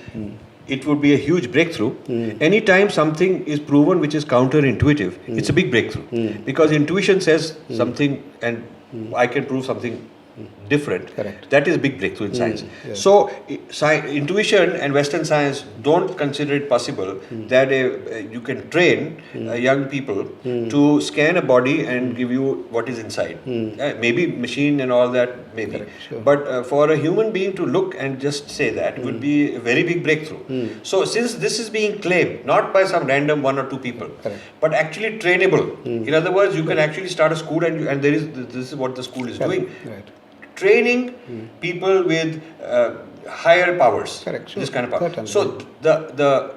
it would be a huge breakthrough. Anytime something is proven which is counterintuitive, it's a big breakthrough. Because intuition says something and I can prove something different. Correct. That is big breakthrough in science. Yes. So, intuition and Western science don't consider it possible that you can train young people to scan a body and give you what is inside. Maybe machine and all that, maybe. Correct, sure. But for a human being to look and just say that would be a very big breakthrough. So, since this is being claimed not by some random 1 or 2 people, Correct. but actually trainable. In other words, you can actually start a school and this is what the school is doing. Right. Training people with higher powers. Correct, sure. This kind of power. Certainly. So the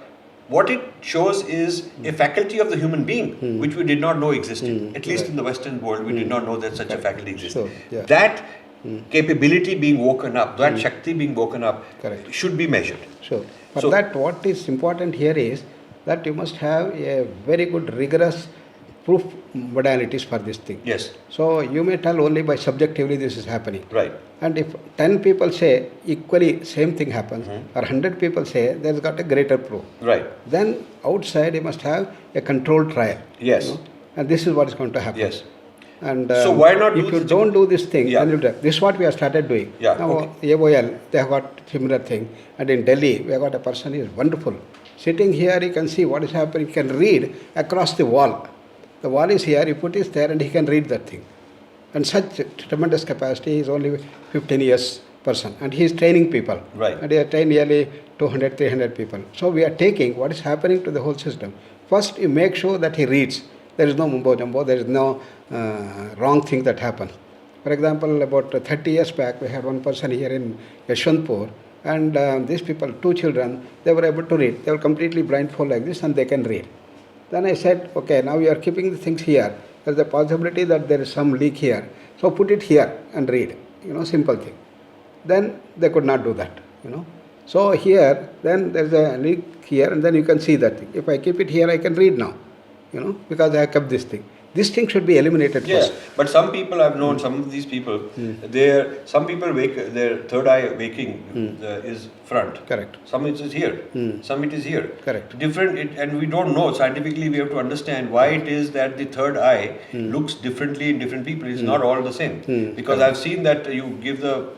what it shows is a faculty of the human being which we did not know existed. At least in the Western world, we did not know that such a faculty existed. Sure, yeah. That capability being woken up, that Shakti being woken up, Correct. should be measured. Sure. For So- that, what is important here is that you must have a very good rigorous proof modalities for this thing. Yes, So you may tell only by subjectively this is happening. right. And if 10 people say equally same thing happens, or 100 people say there's got a greater proof, Right. then outside you must have a controlled trial. Yes. And this is what is going to happen. Yes. And So why not if do you this- don't do this thing, Yeah. then this is what we have started doing. Yeah, Now okay. AOL, they have got similar thing. And in Delhi, we have got a person who is wonderful. Sitting here, he can see what is happening. He can read across the wall. The wall is here, you put it there and he can read that thing. And such tremendous capacity, he is only 15 years person. And he is training people. Right. And he has trained nearly 200, 300 people. So we are taking what is happening to the whole system. First, you make sure that he reads. There is no mumbo jumbo, there is no wrong thing that happens. For example, about 30 years back, we had one person here in Yeshwanthpur, and these people, 2 children, they were able to read. They were completely blindfold like this and they can read. Then I said, okay, now you are keeping the things here. There is a possibility that there is some leak here. So put it here and read. Simple thing. Then they could not do that. So here, then there is a leak here and then you can see that thing. If I keep it here, I can read now. Because I have kept this thing. This thing should be eliminated Yes, first. but some people I've known, some of these people, some people their third eye waking is front. Correct. Some it is here, some it is here. Correct. Different, and we don't know, scientifically we have to understand why it is that the third eye looks differently in different people. It's not all the same. Because I've seen that you give the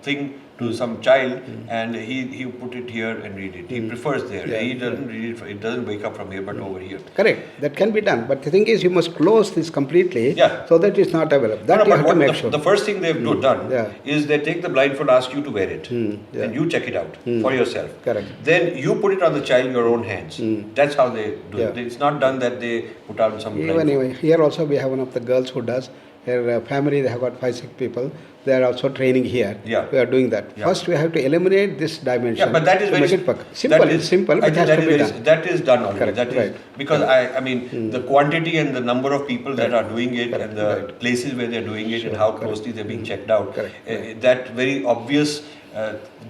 thing to some child and he put it here and read it. He prefers there. Yeah, He doesn't read it doesn't wake up from here but over here. Correct. That can be done. But the thing is, you must close this completely Yeah. so that it's not available. That No, you but have to what make the, sure. the first thing they've done Yeah. is they take the blindfold, ask you to wear it, yeah. and you check it out for yourself. Correct. Then you put it on the child in your own hands. That's how they do it. Yeah. It's not done that they put on some Even blindfold. here also we have one of the girls who does. Her family, they have got 5-6 people. They are also training here. Yeah. We are doing that. Yeah. First, we have to eliminate this dimension. Yeah, but that is to very make it simple. that is- It's simple, I but it think has that to be is very- done. That is done already. Correct, That is right. because I mean the quantity and the number of people that are doing it and the right. places where they are doing it and how closely they are being checked out. Correct, That very obvious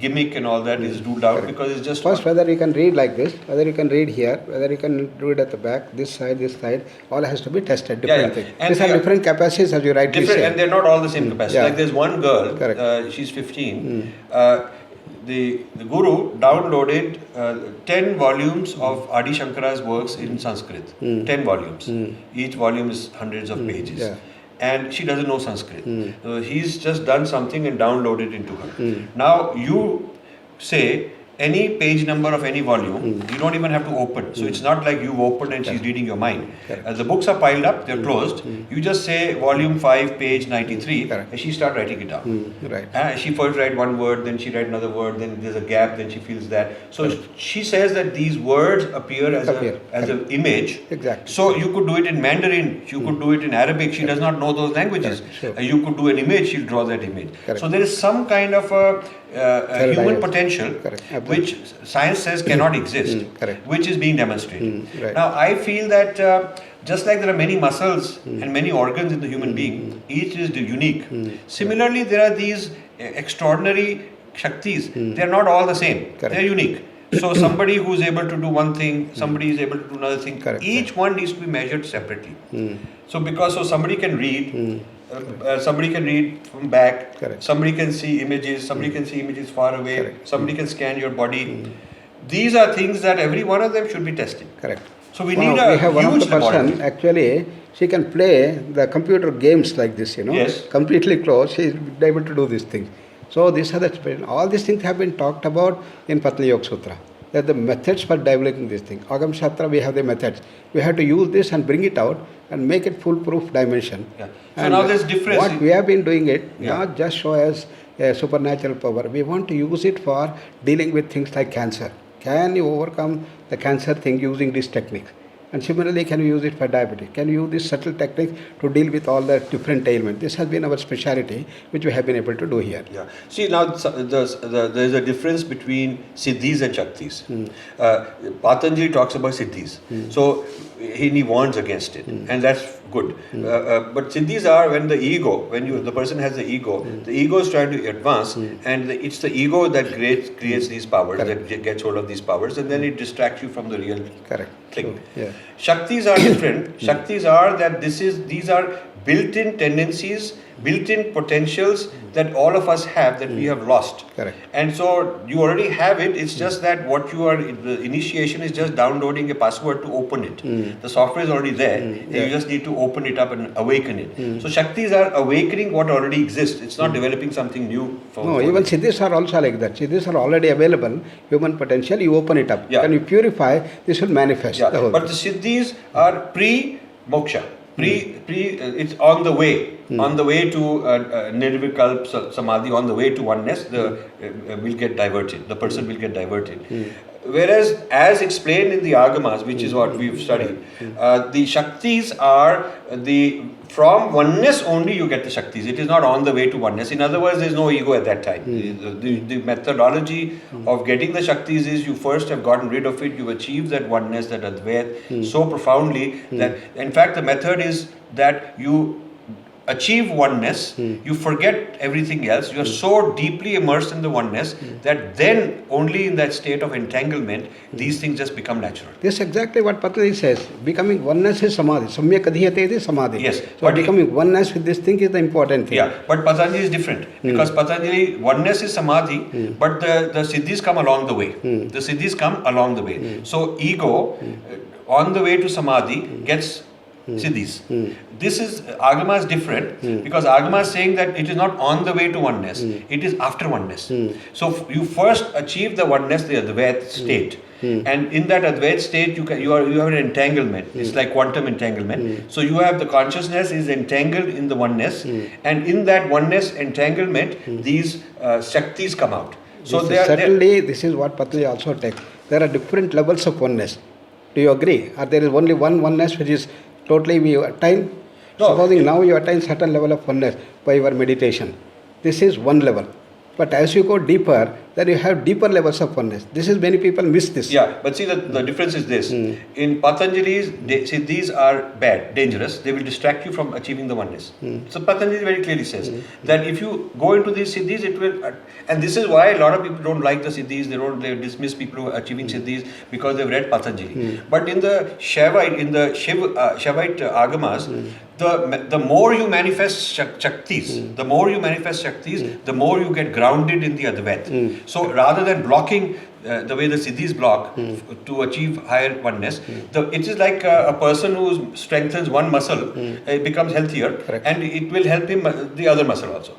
gimmick and all that is ruled out because it's just First, whether you can read like this, whether you can read here, whether you can do it at the back, this side, all has to be tested. Different thing. And These are they are different capacities, as you rightly different, say. and they're not all the same capacity. Yeah. Like there's one girl, Correct. she's 15. The guru downloaded 10 volumes of Adi Shankara's works in Sanskrit. 10 volumes. Each volume is hundreds of pages. Yeah. And she doesn't know Sanskrit. He's just done something and downloaded into her. Now you say any page number of any volume, you don't even have to open. So it's not like you've opened and she's reading your mind. The books are piled up, they're closed. You just say volume 5, page 93, and she starts writing it down. She first write one word, then she write another word, then there's a gap, then she feels that. So she says that these words appear as an image. Exactly. So you could do it in Mandarin, you could do it in Arabic, she does not know those languages. You could do an image, she'll draw that image. So there is some kind of a human potential which science says cannot exist, which is being demonstrated. Now I feel that just like there are many muscles and many organs in the human being, each is unique. Similarly, there are these extraordinary Shaktis. They are not all the same. They are unique. So somebody who is able to do one thing, somebody is able to do another thing. Each one needs to be measured separately. So somebody can read. Somebody can read from back. Somebody can see images. Somebody can see images far away. Somebody can scan your body. These are things that every one of them should be tested. So we need a have one of huge the person laboratory. actually, she can play the computer games like this, completely closed. She is able to do these things. So these are all these things have been talked about in Patanjali Yoga Sutra. They are the methods for developing this thing. Agam Shastra, we have the methods. We have to use this and bring it out and make it foolproof dimension. So and now there's difference. What we have been doing it, not just show as a supernatural power. We want to use it for dealing with things like cancer. Can you overcome the cancer thing using these techniques? And similarly, can you use it for diabetes? Can you use these subtle techniques to deal with all the different ailments? This has been our speciality, which we have been able to do here. See, now there's a difference between Siddhis and Shaktis. Patanjali talks about Siddhis. So he warns against it. And that's good. But Siddhis are when the person has the ego is trying to advance, and it's the ego that creates these powers, that gets hold of these powers, and then it distracts you from the real thing. Shaktis are different. Shaktis are that these are built-in tendencies, built-in potentials that all of us have that we have lost. And so you already have it. It's just that the initiation is just downloading a password to open it. The software is already there. And you just need to open it up and awaken it. So Shaktis are awakening what already exists. It's not developing something new. Even Siddhis are also like that. Siddhis are already available. Human potential, you open it up. When you purify, this will manifest. But the Siddhis are pre-moksha. It's on the way. On the way to Nirvikalp Samadhi, on the way to oneness, will get diverted. The person will get diverted. Whereas, as explained in the Agamas, which is what we've studied, the Shaktis are from oneness only you get the Shaktis. It is not on the way to oneness. In other words, there is no ego at that time. The methodology of getting the Shaktis is you first have gotten rid of it, you've achieved that oneness, that Advaita, so profoundly that, in fact, the method is that you achieve oneness, you forget everything else, you are so deeply immersed in the oneness that then only in that state of entanglement, these things just become natural. This is exactly what Patanjali says. Becoming oneness is samadhi. Samyak adhiyate is samadhi. Yes. So becoming oneness with this thing is the important thing. But Patanjali is different. Because Patanjali, oneness is samadhi, but the siddhis come along the way. The siddhis come along the way. So ego, on the way to samadhi, gets Siddhis. This is, Agama is different because Agama is saying that it is not on the way to oneness, it is after oneness. So you first achieve the oneness, the Advaita state. And in that Advaita state, you have an entanglement. It's like quantum entanglement. So you have the consciousness is entangled in the oneness, and in that oneness entanglement, these Shaktis come out. So certainly, this is what Patanjali also takes. There are different levels of oneness. Do you agree? Or there is only one oneness which is totally we attain? Supposing now you attain certain level of oneness by your meditation. This is one level. But as you go deeper, then you have deeper levels of oneness. This is many people miss this. But see the difference is this. In Patanjali's, Siddhis are bad, dangerous. They will distract you from achieving the oneness. So Patanjali very clearly says that if you go into these Siddhis, it will, and this is why a lot of people don't like the Siddhis. They dismiss people who are achieving Siddhis because they've read Patanjali. But in the Shaivite, Agamas, the more you manifest Shaktis, the more you get grounded in the Advaita. So rather than blocking the way the siddhis block to achieve higher oneness. It is like a person who strengthens one muscle becomes healthier, Correct. and it will help him the other muscle also.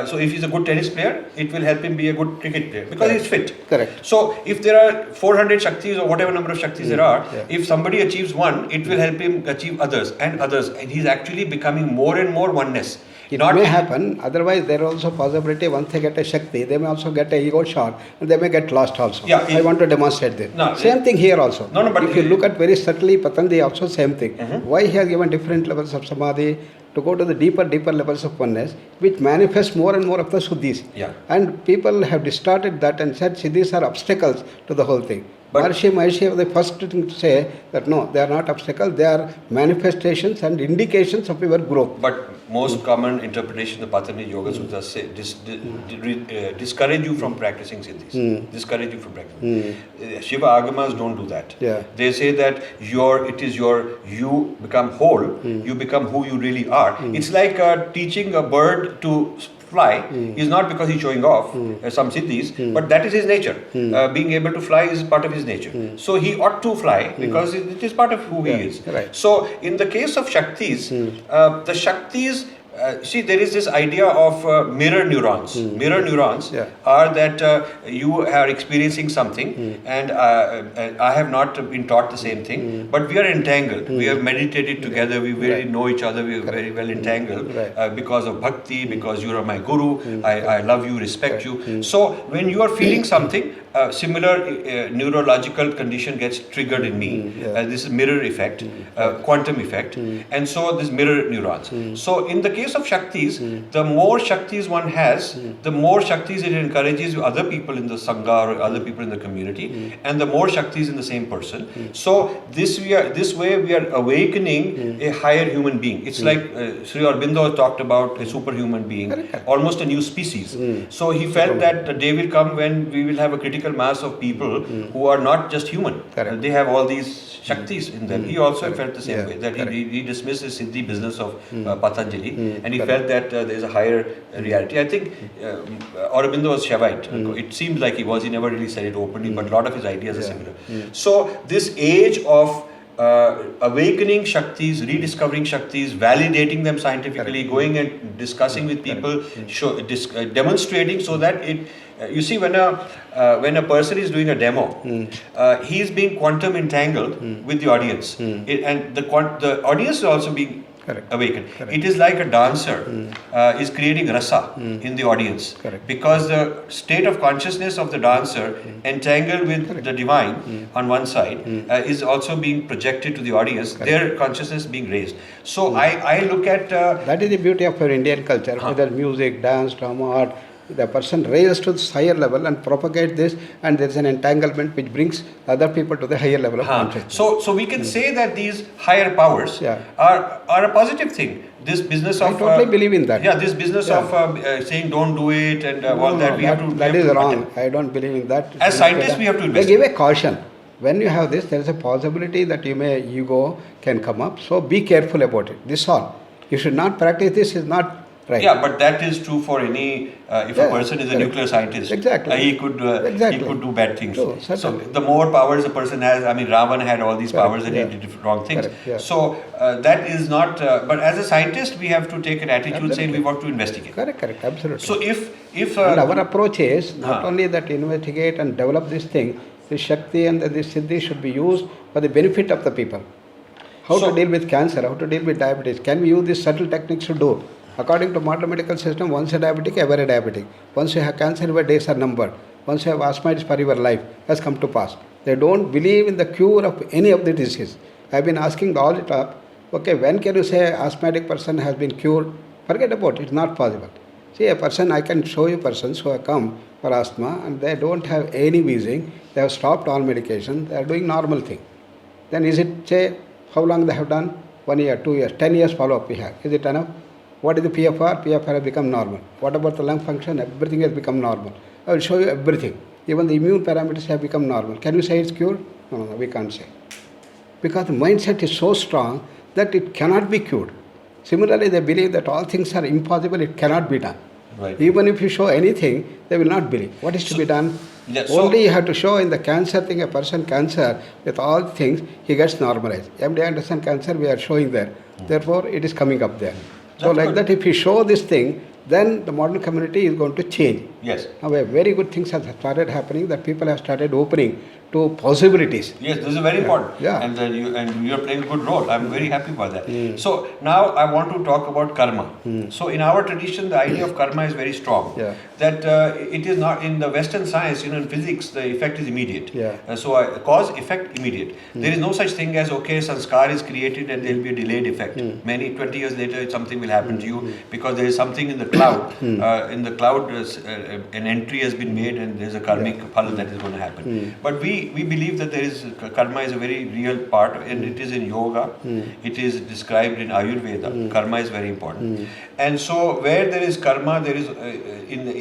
So if he's a good tennis player, it will help him be a good cricket player because he's fit. Correct. So if there are 400 Shaktis or whatever number of Shaktis there are, if somebody achieves one, it will help him achieve others and others, and he's actually becoming more and more oneness. It may happen, otherwise there is also possibility once they get a Shakti, they may also get a ego shot and they may get lost also. Yeah, I want to demonstrate this. No, same thing here also. No, but if you look at very subtly, Patanjali also same thing. Why he has given different levels of samadhi to go to the deeper levels of oneness, which manifests more and more of the Suddhis. Yeah. And people have distorted that and said Siddhis are obstacles to the whole thing. But Maharishi are the first thing to say that no, they are not obstacles, they are manifestations and indications of your growth. But most common interpretation of the Patanjali Yoga Sutras say discourage you from practicing siddhis. Discourage you from practicing. Shiva Agamas don't do that. Yeah. They say that you become whole, you become who you really are. It's like teaching a bird to fly is not because he's showing off some siddhis, but that is his nature. Being able to fly is part of his nature. So he ought to fly because it is part of who he is. Right. So in the case of Shaktis, the Shaktis, see, there is this idea of mirror neurons. Mirror neurons are that you are experiencing something and I have not been taught the same thing, but we are entangled. We have meditated together, we really know each other, we are very well entangled because of bhakti, because you are my guru, I love you, respect you. So when you are feeling something, similar neurological condition gets triggered in me. This is mirror effect, quantum effect, and so this mirror neurons. So in the case of Shaktis, the more Shaktis one has, the more Shaktis it encourages other people in the Sangha or other people in the community, and the more Shaktis in the same person. So this way we are awakening a higher human being. It's like Sri Aurobindo talked about a superhuman being, almost a new species. So he felt that the day will come when we will have a critical mass of people who are not just human. They have all these Shaktis in them. He also felt the same way, that he dismissed the Siddhi business of Patanjali, and he felt that there is a higher reality. I think Aurobindo was Shaivite. It seems like he was. He never really said it openly, but a lot of his ideas are similar. So this age of awakening Shaktis, rediscovering Shaktis, validating them scientifically, going and discussing with people, demonstrating so that it. You see, when a person is doing a demo, he is being quantum entangled with the audience, and the audience is also being awakened. It is like a dancer is creating rasa in the audience, because the state of consciousness of the dancer entangled with the divine on one side is also being projected to the audience, their consciousness being raised. So I look at that is the beauty of our Indian culture, whether music, dance, drama, art. The person raises to this higher level and propagate this, and there is an entanglement which brings other people to the higher level of consciousness. So we can say that these higher powers are a positive thing. This business of I totally believe in that. Yeah, this business of saying don't do it and all that. That is wrong. I don't believe in that. As scientists, we have to invest. They give a caution. When you have this, there is a possibility that ego can come up. So be careful about it. This all. You should not practice this. Is not right. Yeah, but that is true for any. If a person is a nuclear scientist, he could do bad things. True, so the more powers a person has, I mean, Ravana had all these powers and he did wrong things. So that is not. But as a scientist, we have to take an attitude saying we want to investigate. Correct, absolutely. So if and our approach is not only that investigate and develop this thing, this Shakti and this Siddhi should be used for the benefit of the people. How to deal with cancer, how to deal with diabetes. Can we use these subtle techniques to do? According to modern medical system, once a diabetic, ever a diabetic. Once you have cancer, your days are numbered. Once you have asthma, it's for your life. Has come to pass. They don't believe in the cure of any of the disease. I've been asking all the top, okay, when can you say asthmatic person has been cured? Forget about it, it's not possible. See, a person, I can show you persons who have come for asthma and they don't have any wheezing, they have stopped all medication, they are doing normal thing. Then is it, say, how long they have done? 1 year, 2 years, 10 years follow-up we have. Is it enough? What is the PFR? PFR has become normal. What about the lung function? Everything has become normal. I will show you everything. Even the immune parameters have become normal. Can you say it's cured? No, we can't say. Because the mindset is so strong that it cannot be cured. Similarly, they believe that all things are impossible, it cannot be done. Right. Even if you show anything, they will not believe. What is to be done? Yeah, so- Only you have to show in the cancer thing, a person cancer, with all the things, he gets normalized. MD Anderson cancer, we are showing there. Therefore, it is coming up there. So That's like good. that, if you show this thing, then the modern community is going to change. Yes. Now, very good things have started happening, that people have started opening to possibilities. Yes, this is very important. Yeah. And you are playing a good role. I'm very happy about that. So now I want to talk about karma. So in our tradition, the idea of karma is very strong. Yeah. That it is not in the Western science, in physics, the effect is immediate. Yeah. So cause, effect, immediate. There is no such thing as, okay, sanskar is created and there will be a delayed effect. Many 20 years later, something will happen to you because there is something in the cloud. In the cloud, an entry has been made and there is a karmic phala that is going to happen. But we believe that there is karma is a very real part, and it is in yoga. It is described in Ayurveda. Karma is very important. And so where there is karma, there is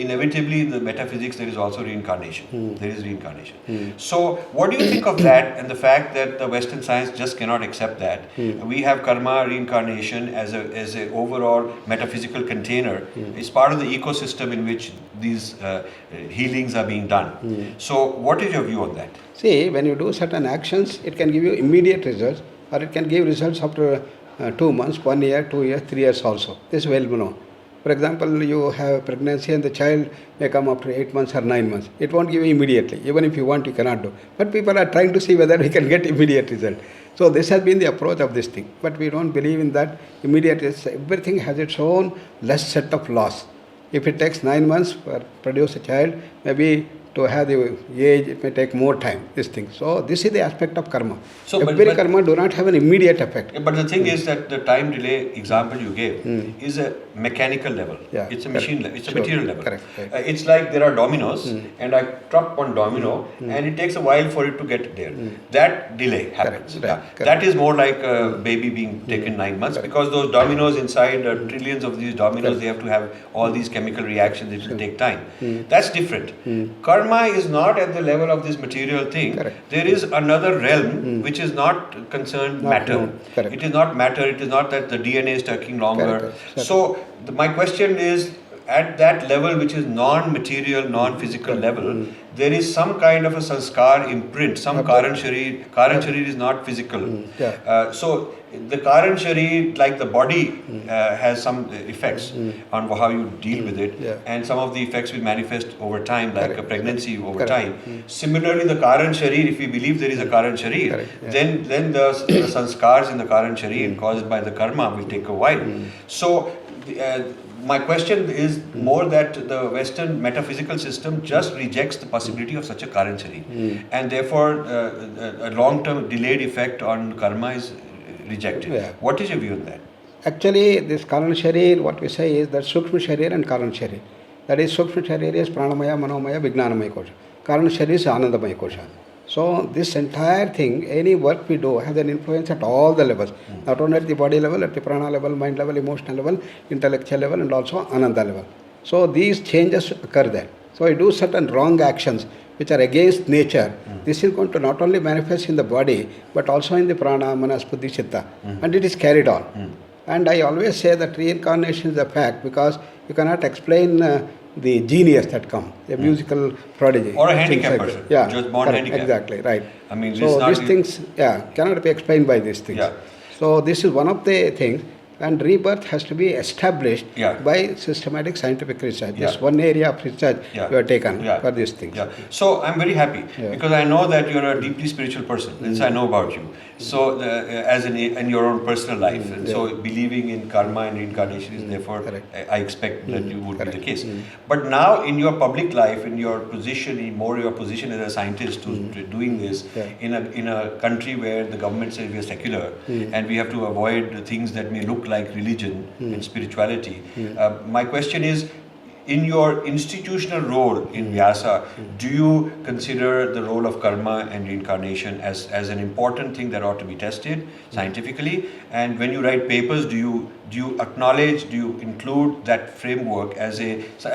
inevitably in the metaphysics there is also reincarnation. There is reincarnation. So what do you think of that and the fact that the Western science just cannot accept that? We have karma, reincarnation as a overall metaphysical container. It's part of the ecosystem in which these healings are being done. So what is your view on that? See, when you do certain actions, it can give you immediate results, or it can give results after 2 months, 1 year, 2 years, 3 years also. This is well known. For example, you have pregnancy and the child may come after 8 months or 9 months. It won't give you immediately. Even if you want, you cannot do. But people are trying to see whether we can get immediate result. So this has been the approach of this thing. But we don't believe in that immediate result. Everything has its own less set of laws. If it takes 9 months for produce a child, maybe to have the age, it may take more time, this thing. So this is the aspect of karma. So, every karma do not have an immediate effect. But the thing is that the time delay example you gave is a mechanical level. Yeah, It's a correct. machine level. It's a Sure. material level. Correct, right. It's like there are dominoes and I drop one domino and it takes a while for it to get there. That delay happens. Correct, right, Yeah. correct. That is more like a baby being taken 9 months because those dominoes inside, trillions of these dominoes, they have to have all these chemical reactions. It will take time. That's different. Karma is not at the level of this material thing. Correct. There is another realm which is not concerned Not matter. known. Correct. It is not matter. It is not that the DNA is taking longer. Correct. So my question is, at that level which is non-material, non-physical level, there is some kind of a sanskar imprint, some karan sharir. Karan sharir is not physical. So the karan sharir, like the body, has some effects on how you deal with it, Yeah. and some of the effects will manifest over time, like a pregnancy over Correct. time. Similarly, the karan sharir, if we believe there is a karan sharir, Correct. Yeah. then the sanskars in the karan sharir caused by the karma will take a while. So my question is more that the Western metaphysical system just rejects the possibility of such a karan sharir, and therefore a long-term delayed effect on karma is rejected. Yeah. What is your view on that? Actually, this Karan Sharir, what we say is that Sukshma Sharir and Karan Sharir. That is, Sukshma Sharir is Pranamaya, Manomaya, Vijnanamaya Kosha. Karan Sharir is Anandamaya Kosha. So, this entire thing, any work we do, has an influence at all the levels. Not only at the body level, at the prana level, mind level, emotional level, intellectual level, and also Ananda level. So, these changes occur there. So, I do certain wrong actions which are against nature. This is going to not only manifest in the body, but also in the prana, manas, buddhi, chitta. And it is carried on. And I always say that reincarnation is a fact because you cannot explain the genius that comes, a musical prodigy. Or a things handicapped like person, that. Yeah, just born correct, handicapped. Exactly, right. I mean, this so is not these the- things, cannot be explained by these things. Yeah. So this is one of the things. And rebirth has to be established Yeah. by systematic scientific research. This Yeah. one area of research Yeah. you have taken Yeah. for these things. Yeah. So I'm very happy Yeah. because I know that you're a deeply spiritual person. That's I know about you. So as in your own personal life, and so believing in karma and reincarnation is therefore Correct. I expect that you would be the Correct. case. But now in your public life, in your position, in more your position as a scientist to doing this Yeah. in a country where the government says we are secular and we have to avoid the things that may look like religion and spirituality. My question is, in your institutional role in VYASA, do you consider the role of karma and reincarnation as an important thing that ought to be tested scientifically? And when you write papers, do you acknowledge, do you include that framework as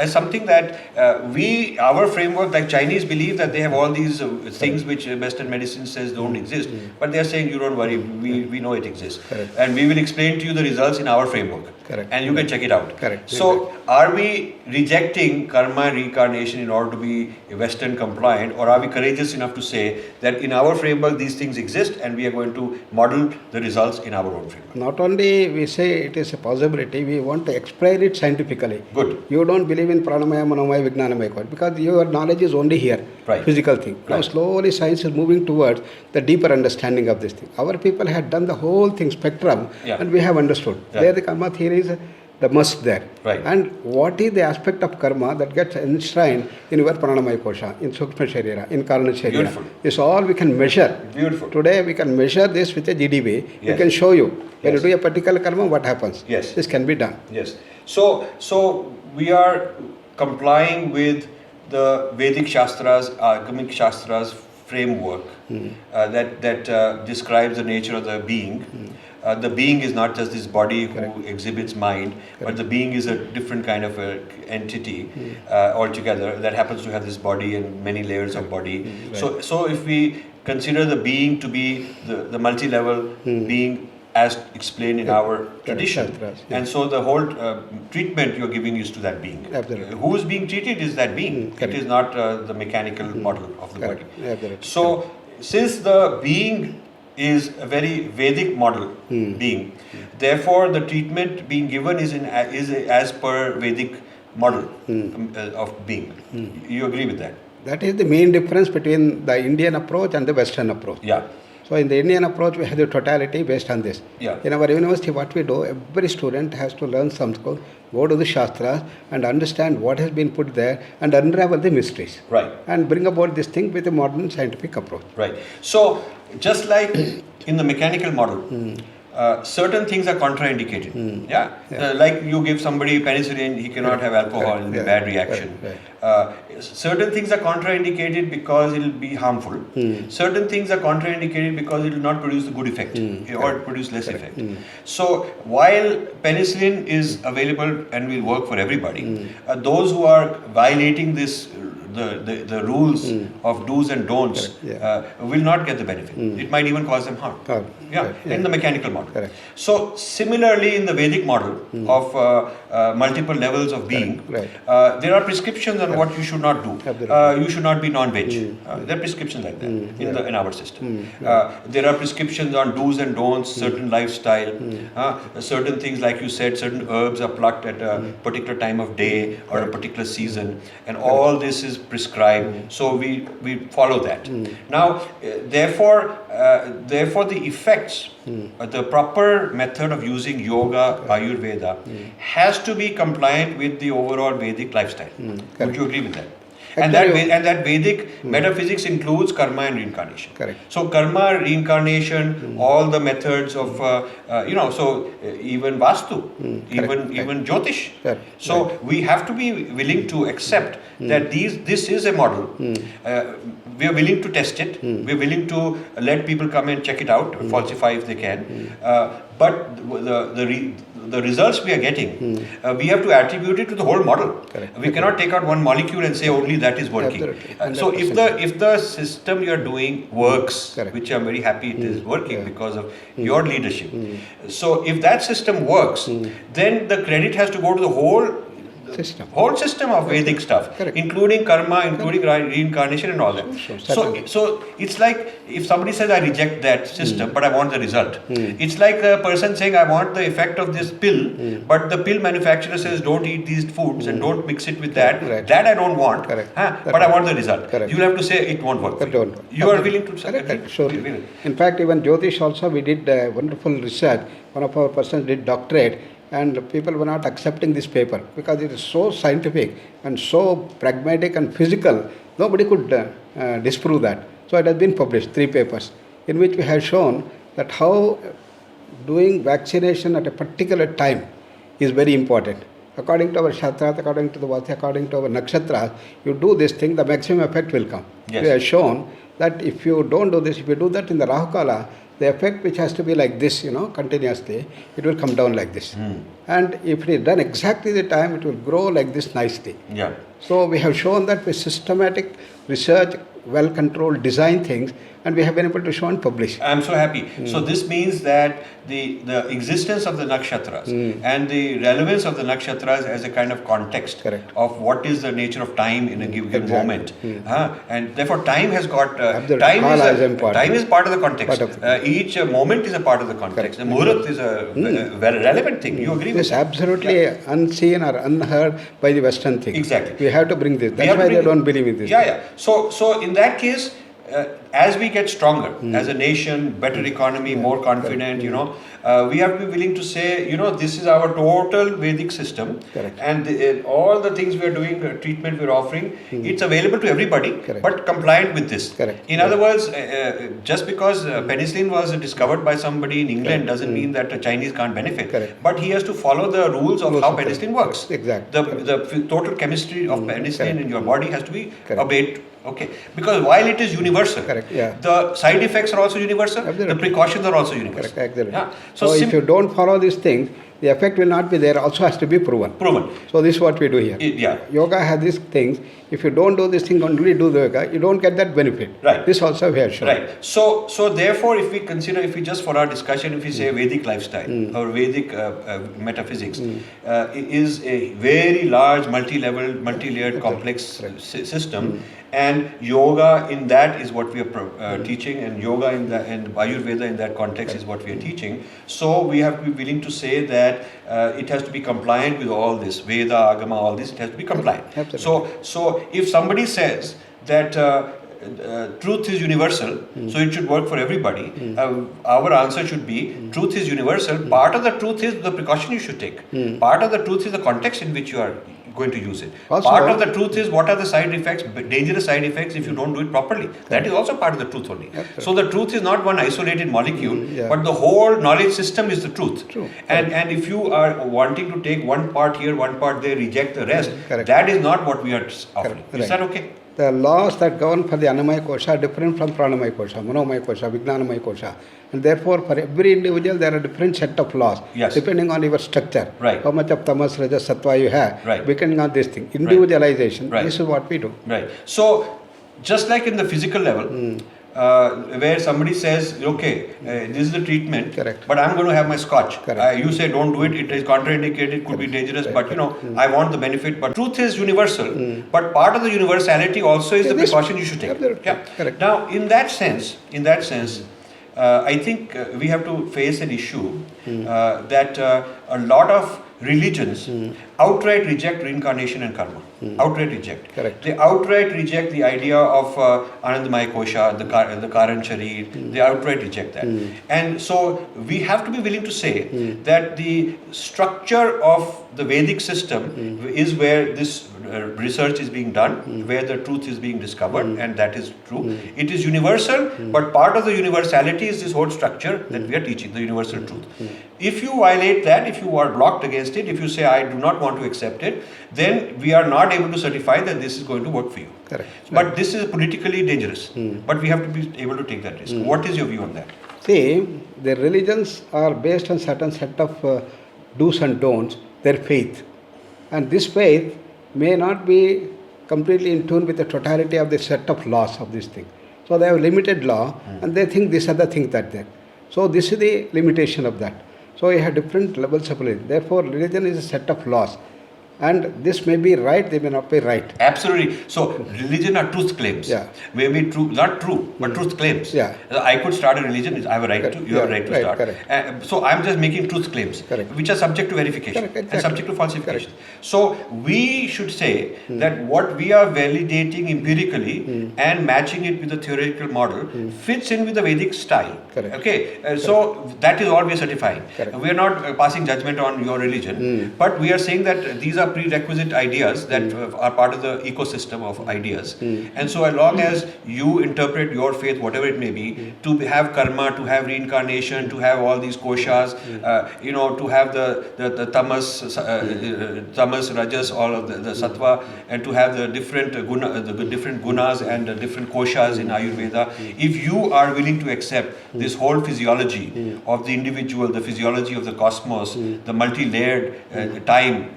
something that our framework, like Chinese believe that they have all these things which Western medicine says don't exist, but they are saying you don't worry, we know it exists. Correct. And we will explain to you the results in our framework. Correct. And you can check it out. Correct. So are we rejecting karma and reincarnation in order to be Western compliant, or are we courageous enough to say that in our framework these things exist and we are going to model the results in our own framework? Not only we say it is a possibility, we want to explain it scientifically. Good. You don't believe in pranamaya, manomaya, vijnanamaya, because your knowledge is only here, Right. physical thing. Now Right. slowly science is moving towards the deeper understanding of this thing. Our people had done the whole thing, spectrum, Yeah. and we have understood. Yeah. There the karma theory is the must there. Right. And what is the aspect of karma that gets enshrined in your pranamaya kosha, in sukshma sharira, in karana sharira? Beautiful. It's all we can measure. Beautiful. Today we can measure this with a GDB. We Yes. can show you. When Yes. you do a particular karma, what happens? Yes. This can be done. Yes. So we are complying with the Vedic Shastras, Agamic Shastras framework that describes the nature of the being. The being is not just this body who exhibits mind, but the being is a different kind of a entity altogether that happens to have this body and many layers of body. So if we consider the being to be the multi-level being as explained in our tradition, Shastras, and so the whole treatment you're giving is to that being. Absolutely. Who is being treated is that being. It is not the mechanical model of the Correct. body. Absolutely. So, since the being is a very Vedic model being, therefore the treatment being given is as per Vedic model of being. You agree with that? That is the main difference between the Indian approach and the Western approach. Yeah. So in the Indian approach, we have the totality based on this. Yeah. In our university, what we do, every student has to learn Sanskrit, go to the Shastras and understand what has been put there and unravel the mysteries. Right. And bring about this thing with a modern scientific approach. Right. So, just like in the mechanical model, certain things are contraindicated. Like you give somebody penicillin, he cannot have alcohol, it will be a bad reaction. Certain things are contraindicated because it will be harmful. Certain things are contraindicated because it will not produce the good effect or produce less effect. So while penicillin is available and will work for everybody, those who are violating this the rules of do's and don'ts will not get the benefit. It might even cause them harm. In the mechanical model. Correct. So similarly in the Vedic model of multiple levels of being, there are prescriptions on what you should not do. You should not be non-veg. There are prescriptions like that in our system. There are prescriptions on do's and don'ts, certain lifestyle, certain things like you said, certain herbs are plucked at a particular time of day or a particular season, and all this is prescribed. So we follow that. Now, therefore the effects, the proper method of using yoga, Ayurveda, has to be compliant with the overall Vedic lifestyle. Would you agree with that? And that Vedic metaphysics includes karma and reincarnation. Correct. So karma, reincarnation, all the methods of so even Vastu, even Jyotish. Correct. So we have to be willing to accept that this is a model. We are willing to test it. We are willing to let people come and check it out, falsify if they can. But the results we are getting, we have to attribute it to the whole model. Correct. We cannot take out one molecule and say only that is working. So if the system you are doing works, which I'm very happy it is working because of your leadership. So if that system works, then the credit has to go to the whole system of Vedic stuff, including karma, including reincarnation and all that. So it's like if somebody says I reject that system but I want the result. It's like a person saying I want the effect of this pill, but the pill manufacturer says don't eat these foods and don't mix it with that. That I don't want, but I want the result. You will have to say it won't work. You are willing to Sure. In fact, even Jyotish also, we did wonderful research. One of our persons did doctorate, and people were not accepting this paper because it is so scientific and so pragmatic and physical. Nobody could disprove that. So it has been published, 3 papers, in which we have shown that how doing vaccination at a particular time is very important. According to our Shastras, according to the VYASA, according to our Nakshatras, you do this thing, the maximum effect will come. Yes. We have shown that if you don't do this, if you do that in the Rahu Kala, the effect which has to be like this, continuously, it will come down like this. And if it is done exactly the time, it will grow like this nicely. So we have shown that with systematic research, well-controlled design things, and we have been able to show and publish. I'm so happy. So this means that the existence of the nakshatras and the relevance of the nakshatras as a kind of context Correct. of what is the nature of time in a given moment, and therefore time has got Absolutely. time All is is important. time is part of the context. Part of Each moment is a part of the context. The muhurat is a very relevant thing. You agree with This that? absolutely unseen or unheard by the Western thing. Exactly. We have to bring this. We That's have to why they bring- don't believe in this. Yeah. So in that case, as we get stronger as a nation, better economy, more confident, we have to be willing to say, this is our total Vedic system. Correct. And all the things we are doing, treatment we are offering, it's available to everybody, Correct. but compliant with this. Correct. In other words, just because penicillin was discovered by somebody in England doesn't mean that a Chinese can't benefit. Correct. But he has to follow the rules of how penicillin works. Exactly. The total chemistry of penicillin in your body has to be Correct. obeyed. Okay, because while it is universal, Correct, yeah. the side effects are also universal. Absolutely. The precautions are also universal. Correct, exactly. Yeah. So if you don't follow these things, the effect will not be there. Also has to be proven. Proven. So this is what we do here. Yeah. Yoga has these things. If you don't do this thing, only do the yoga, you don't get that benefit. Right. This also we have shown. Right. So therefore, if we just for our discussion, if we say Vedic lifestyle or Vedic metaphysics is a very large, multi-level, multi-layered, complex system, and yoga in that is what we are teaching, and yoga and Ayurveda in that context is what we are teaching. So we have to be willing to say that it has to be compliant with all this Veda, Agama, all this. It has to be compliant. Absolutely. So if somebody says that truth is universal, so it should work for everybody, our answer should be truth is universal. Part of the truth is the precaution you should take. Part of the truth is the context in which you are going to use it. Also, part of the truth is what are the side effects, dangerous side effects if you don't do it properly. That is also part of the truth only. So the truth is not one isolated molecule, but the whole knowledge system is the truth. True. And if you are wanting to take one part here, one part there, reject the rest, Correct. that is not what we are offering. Correct. Is that okay? The laws that govern for the Annamaya Kosha are different from Pranamaya Kosha, Manomaya Kosha, Vijnanamaya Kosha. And therefore, for every individual, there are different set of laws, Yes. depending on your structure. Right. How much of tamas, rajas, sattva you have, Right. depending on this thing. Individualization, Right. this is what we do. Right. So, just like in the physical level, where somebody says, okay, this is the treatment, Correct. but I'm going to have my scotch. Correct. You say don't do it, it is contraindicated, it could be dangerous, but I want the benefit. But truth is universal, but part of the universality also is the this- precaution you should take. Absolutely. Yeah. Correct. Now, in that sense, I think we have to face an issue that a lot of religions outright reject reincarnation and karma. Outright reject. Correct. They outright reject the idea of Anandamaya Kosha, the Karan Sharir. They outright reject that. And so we have to be willing to say that the structure of the Vedic system is where this research is being done, where the truth is being discovered, and that is true. It is universal, but part of the universality is this whole structure that we are teaching, the universal truth. If you violate that, if you are blocked against it, if you say, I do not want to accept it, then we are not able to certify that this is going to work for you. Correct. But this is politically dangerous. But we have to be able to take that risk. What is your view on that? See, the religions are based on certain set of do's and don'ts, their faith. And this faith may not be completely in tune with the totality of the set of laws of this thing. So they have limited law and they think these are the things that they. So this is the limitation of that. So you have different levels of religion. Therefore, religion is a set of laws. And this may be right, they may not be right. Absolutely. So, religion are truth claims. Yeah. Maybe true, not true, but truth claims. Yeah. I could start a religion, I have a right Correct. to, you have a Yeah, right to right, start. correct. So, I'm just making truth claims, Correct. which are subject to verification Correct, and exactly. subject to falsification. So, we should say that what we are validating empirically and matching it with the theoretical model fits in with the Vedic style. Correct. Okay, so that is all we are certifying. Correct. We are not passing judgment on your religion, but we are saying that these are prerequisite ideas that are part of the ecosystem of ideas. And so, as long as you interpret your faith, whatever it may be, to have karma, to have reincarnation, to have all these koshas, to have the tamas, rajas, all of the sattva, and to have the different gunas and the different koshas in Ayurveda. If you are willing to accept this whole physiology of the individual, the physiology of the cosmos, the multi-layered time,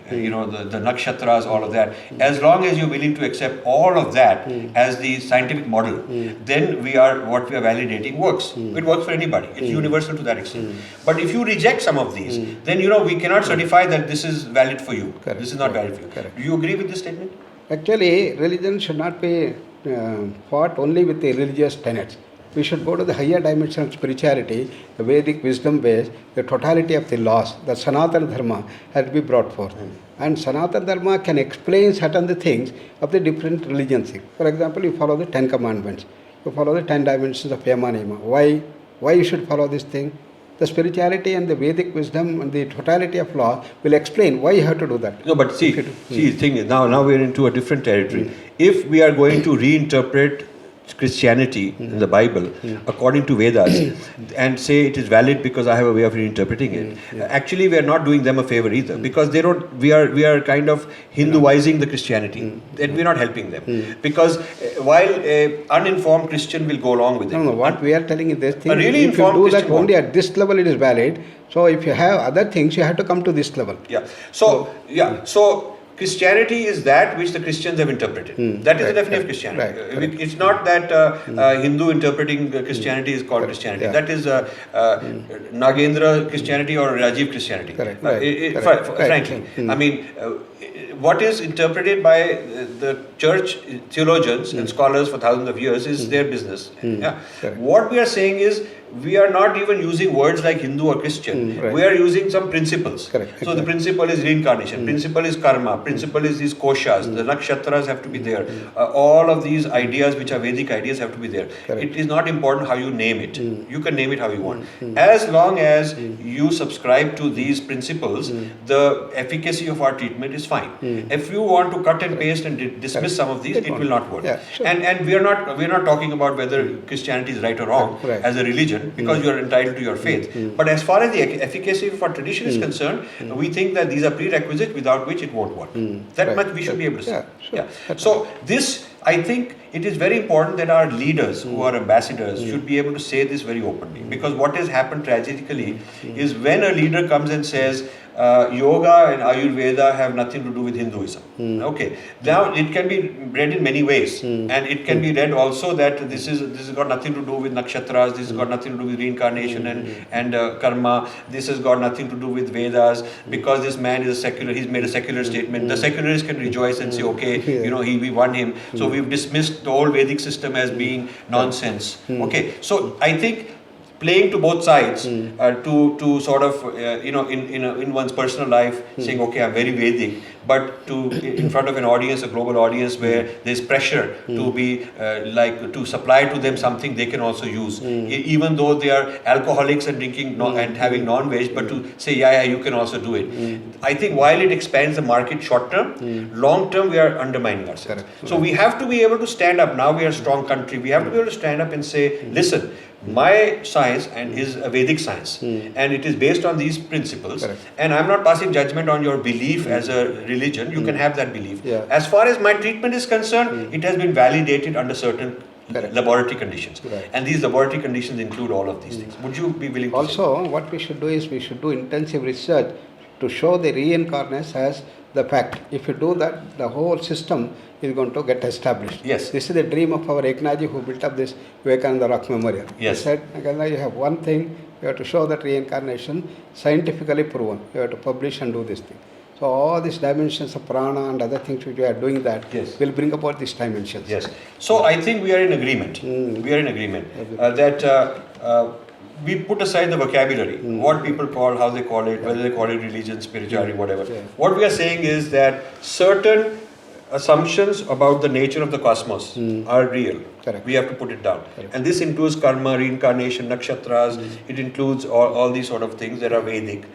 the nakshatras, all of that. As long as you're willing to accept all of that as the scientific model, then what we are validating works. It works for anybody. It's universal to that extent. But if you reject some of these, then we cannot certify that this is valid for you. Correct. This is not valid for you. Correct. Do you agree with this statement? Actually, religion should not be fought only with the religious tenets. We should go to the higher dimension of spirituality, the Vedic wisdom base, the totality of the laws, the Sanatana Dharma has to be brought forth. And Sanatana Dharma can explain certain the things of the different religions. For example, you follow the 10 commandments, you follow the 10 dimensions of Yama Niyama. Why you should follow this thing? The spirituality and the Vedic wisdom and the totality of law will explain why you have to do that. No, but see, the thing is, now we're into a different territory. If we are going to reinterpret Christianity in the Bible according to Vedas and say it is valid because I have a way of reinterpreting it, actually we are not doing them a favor either, because we are kind of Hinduizing the Christianity, and we're not helping them, because while an uninformed Christian will go along with it. No, what we are telling is this thing, A really if you informed do that Christian only at this level it is valid. So if you have other things, you have to come to this level. So Christianity is that which the Christians have interpreted. That is the definition of Christianity. Right. It's not that Hindu interpreting Christianity is called Christianity. Yeah. That is Nagendra Christianity or Rajiv Christianity. Correct. Frankly, I mean, what is interpreted by the church theologians and scholars for thousands of years is their business. What we are saying is, we are not even using words like Hindu or Christian. We are using some principles. So the principle is reincarnation, principle is karma, principle is these koshas, the nakshatras have to be there. All of these ideas which are Vedic ideas have to be there. It is not important how you name it. You can name it how you want. As long as you subscribe to these principles, the efficacy of our treatment is fine. If you want to cut and paste and dismiss some of these, it will not work. And we are not talking about whether Christianity is right or wrong as a religion, because you are entitled to your faith. But as far as the efficacy of our tradition is concerned, we think that these are prerequisites without which it won't work. That much we should be able to say. So this, I think, it is very important that our leaders who are ambassadors should be able to say this very openly, because what has happened tragically is when a leader comes and says yoga and Ayurveda have nothing to do with Hinduism. Okay, now it can be read in many ways, and it can be read also that this has got nothing to do with nakshatras, this has got nothing to do with reincarnation and karma, this has got nothing to do with Vedas, because this man is a secular, he's made a secular statement. The secularists can rejoice and say, okay, we won him. So we've dismissed the old Vedic system as being nonsense. Okay, so I think playing to both sides, to sort of in one's personal life, saying, okay, I'm very Vedic, but in front of an audience, a global audience, where there's pressure to be to supply to them something they can also use, even though they are alcoholics and drinking and having non-veg, but to say, you can also do it. I think while it expands the market short term, long term we are undermining ourselves. So we have to be able to stand up. Now we are a strong country. We have to be able to stand up and say, listen, my science is a Vedic science, and it is based on these principles. And I'm not passing judgment on your belief as a religion. You can have that belief. As far as my treatment is concerned, it has been validated under certain laboratory conditions. And these laboratory conditions include all of these things. Would you be willing to also, what we should do is we should do intensive research to show the reincarnation as the fact. If you do that, the whole system is going to get established. Yes. This is the dream of our Eknaji, who built up this Vivekananda Rock Memorial. Yes. He said, Nagendra, you have one thing, you have to show that reincarnation scientifically proven. You have to publish and do this thing. So all these dimensions of prana and other things which we are doing that will bring about these dimensions. Yes. So I think we are in agreement. We are in agreement that we put aside the vocabulary, what people call, how they call it, whether they call it religion, spirituality, whatever. What we are saying is that certain assumptions about the nature of the cosmos are real. We have to put it down. And this includes karma, reincarnation, nakshatras. It includes all these sort of things that are Vedic.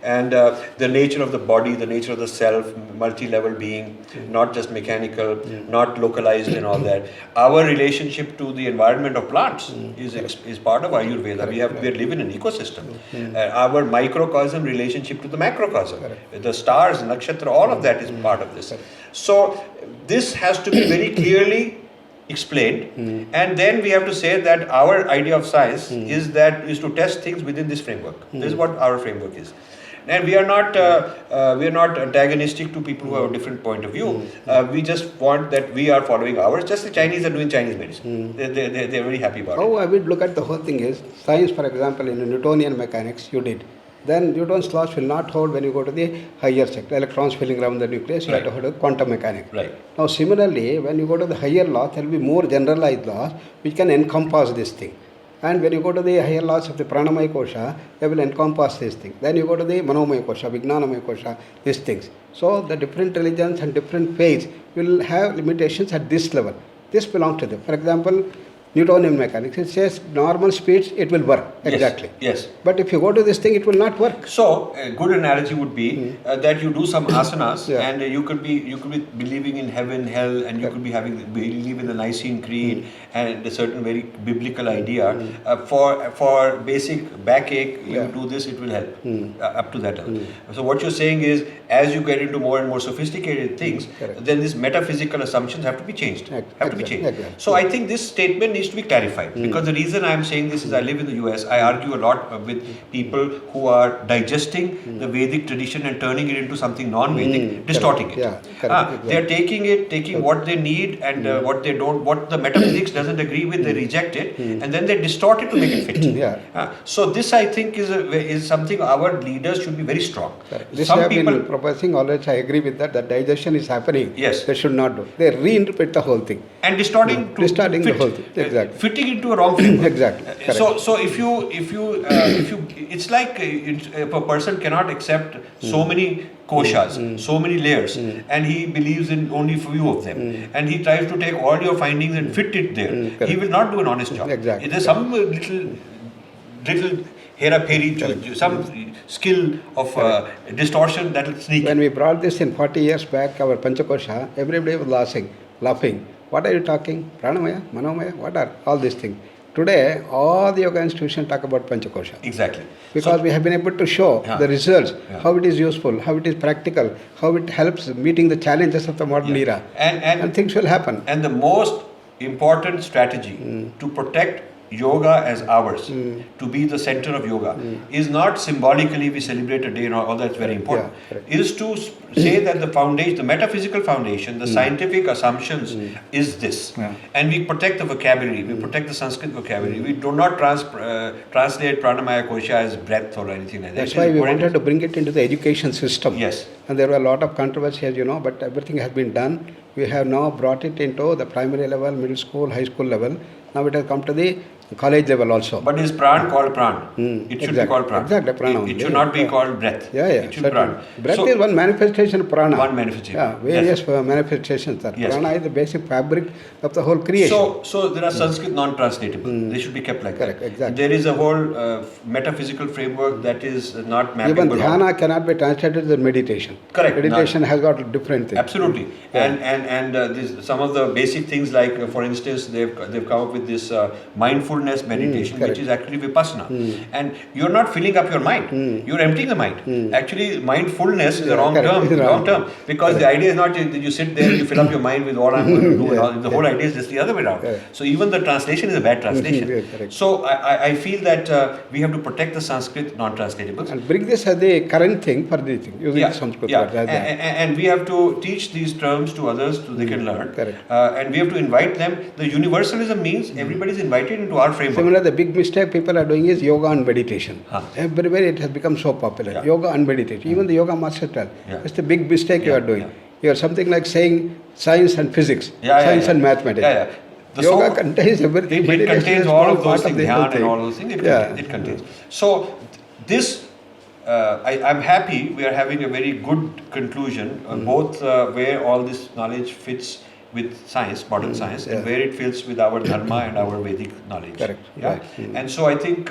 And the nature of the body, the nature of the self, multi-level being, not just mechanical, not localized and all that. Our relationship to the environment of plants is part of Ayurveda. We live in an ecosystem. Our microcosm relationship to the macrocosm. The stars, nakshatra, all of that is part of this. So this has to be very clearly explained, and then we have to say that our idea of science is to test things within this framework. This is what our framework is. And we are not antagonistic to people who have a different point of view. We just want that we are following ours. Just the Chinese are doing Chinese medicine. They're very happy about it. How I would look at the whole thing is, science, for example, in Newtonian mechanics, you did. Then Newton's laws will not hold when you go to the higher sector. Electrons filling around the nucleus, you have to hold quantum mechanics. Right. Now, similarly, when you go to the higher laws, there will be more generalized laws which can encompass this thing. And when you go to the higher laws of the Pranamaya Kosha, they will encompass these things. Then you go to the Manomaya Kosha, Vijnanamaya Kosha, these things. So the different religions and different faiths will have limitations at this level. This belongs to them. For example, Newtonian mechanics, it says normal speeds, it will work. Exactly. Yes. But if you go to this thing, it will not work. So a good analogy would be that you do some asanas, Yeah. and you could be believing in heaven, hell, and you could be believe in the Nicene Creed and a certain very biblical idea. For basic backache, you do this, it will help up to that level. So what you're saying is, as you get into more and more sophisticated things, then these metaphysical assumptions have to be changed. So I think this statement needs to be clarified, because the reason I'm saying this is I live in the US. I argue a lot with people who are digesting the Vedic tradition and turning it into something non-Vedic, distorting it. They're taking what they need and what they don't, what the metaphysics doesn't agree with, they reject it, and then they distort it to make it fit. So this, I think, is something our leaders should be very strong. This Some have people been proposing always. I agree with that. That digestion is happening. Yes. They should not do. They reinterpret the whole thing. And distorting the whole thing. Exactly. Fitting into a wrong framework. Exactly. So if you it's like if a person cannot accept so many koshas, so many layers, and he believes in only few of them, and he tries to take all your findings and fit it there, he will not do an honest job. Exactly. There's some little hera-peri, some skill of distortion that will sneak. When we brought this in 40 years back, our Panchakosha, everybody was laughing. What are you talking? Pranamaya, Manomaya, what are all these things? Today, all the yoga institutions talk about Panchakosha. Exactly. Because we have been able to show the results, how it is useful, how it is practical, how it helps meeting the challenges of the modern era. And things will happen. And the most important strategy to protect yoga as ours, to be the center of yoga, is not symbolically we celebrate a day and all that's very important, is to say that the foundation, the metaphysical foundation, the scientific assumptions is this. And we protect the vocabulary, we protect the Sanskrit vocabulary, we do not translate Pranamaya Kosha as breath or anything like that. That's why we wanted to bring it into the education system. Yes. And there were a lot of controversy, as you know, but everything has been done. We have now brought it into the primary level, middle school, high school level. Now it has come to the college level also. But is pran called pran? It should be called pran. Exactly, prana. It should not be called breath. It should be pran. Breath is one manifestation of prana. One manifestation. Various manifestations. Prana is the basic fabric of the whole creation. So there are Sanskrit non-translatable. They should be kept like that. Exactly. There is a whole metaphysical framework that is not mappable. Even dhyana cannot be translated as meditation. Correct. Meditation has got different things. Absolutely. And some of the basic things, like for instance, they've come up with this mindfulness meditation, which is actually vipassana. And you're not filling up your mind. You're emptying the mind. Actually, mindfulness is a wrong term. Because the idea is not that you sit there and you fill up your mind with what I'm going to do. And all. The whole idea is just the other way around. So even the translation is a bad translation. So I feel that we have to protect the Sanskrit non-translatables. And bring this as the current thing for the thing. Using Sanskrit. And we have to teach these terms to others so they can learn. And we have to invite them. The universalism means everybody is invited into our framework. Similarly, the big mistake people are doing is yoga and meditation. Everywhere it has become so popular. Yoga and meditation. Even the yoga master tell. It's the big mistake you are doing. You are something like saying science and physics, science and mathematics. Yoga contains everything. It contains all of those things, dhyan and all those things. It contains. So this, I'm happy we are having a very good conclusion, both where all this knowledge fits with science, modern science, and where it fits with our Dharma and our Vedic knowledge. Correct. And so I think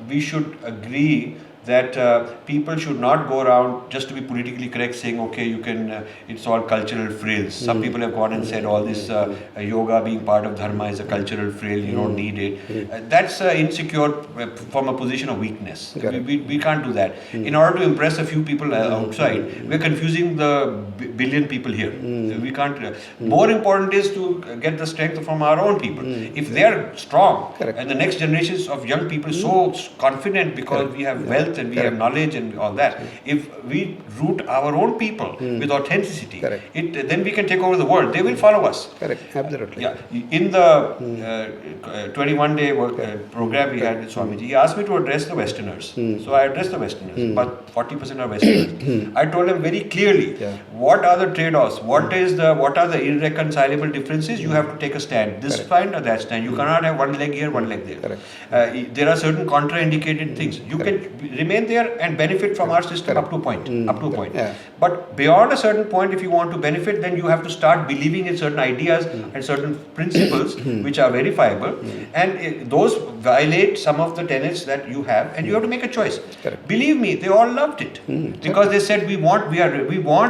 we should agree that people should not go around just to be politically correct saying, okay, you can, it's all cultural frills. Some people have gone and said all this yoga being part of Dharma is a cultural frill, you don't need it. That's insecure from a position of weakness. We can't do that. In order to impress a few people outside, we're confusing the billion people here. We can't. More important is to get the strength from our own people. If they are strong, and the next generations of young people so confident because we have wealth and we have knowledge and all that. If we root our own people with authenticity, then we can take over the world. They will follow us. Correct, absolutely. Yeah. In the 21-day program we had with Swamiji, he asked me to address the Westerners. So I addressed the Westerners, but 40% are Westerners. I told them very clearly, what are the trade-offs? What are the irreconcilable differences? You have to take a stand. This stand or that stand. You cannot have one leg here, one leg there. There are certain contraindicated things. You can remain there and benefit from our system up to a point. But beyond a certain point, if you want to benefit, then you have to start believing in certain ideas and certain principles which are verifiable, and those violate some of the tenets that you have, and you have to make a choice. Believe me, they all loved it because they said we want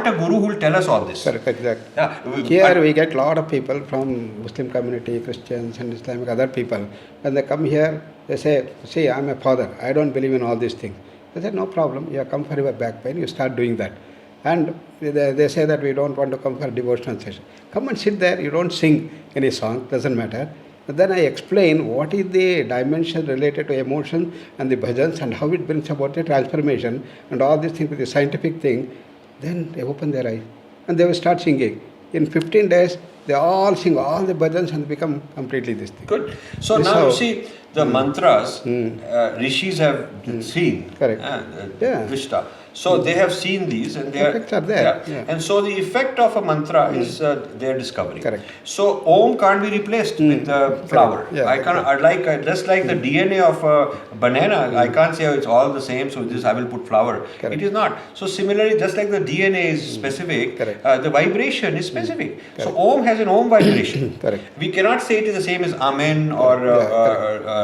a guru who will tell us all this. Correct, exactly. Here we get a lot of people from Muslim community, Christians and Islamic other people. When they come here, they say, see, I'm a father, I don't believe in all these things. I said, no problem, you come for your back pain, you start doing that. And they say that we don't want to come for devotional session. Come and sit there, you don't sing any song, doesn't matter. But then I explain what is the dimension related to emotion and the bhajans and how it brings about the transformation and all these things with the scientific thing. Then they open their eyes and they will start singing. In 15 days, they all sing all the bhajans and become completely this thing. Good. So this now you see the mantras, rishis have seen. Correct. Vishta. So they have seen these and their effects are there. And so the effect of a mantra is their discovery. Correct. So Om can't be replaced with the flower. I can't. Just like the DNA of a banana, I can't say it's all the same. So this I will put flower. It is not. So similarly, just like the DNA is specific, the vibration is specific. So Om has an Om vibration. We cannot say it is the same as Amen or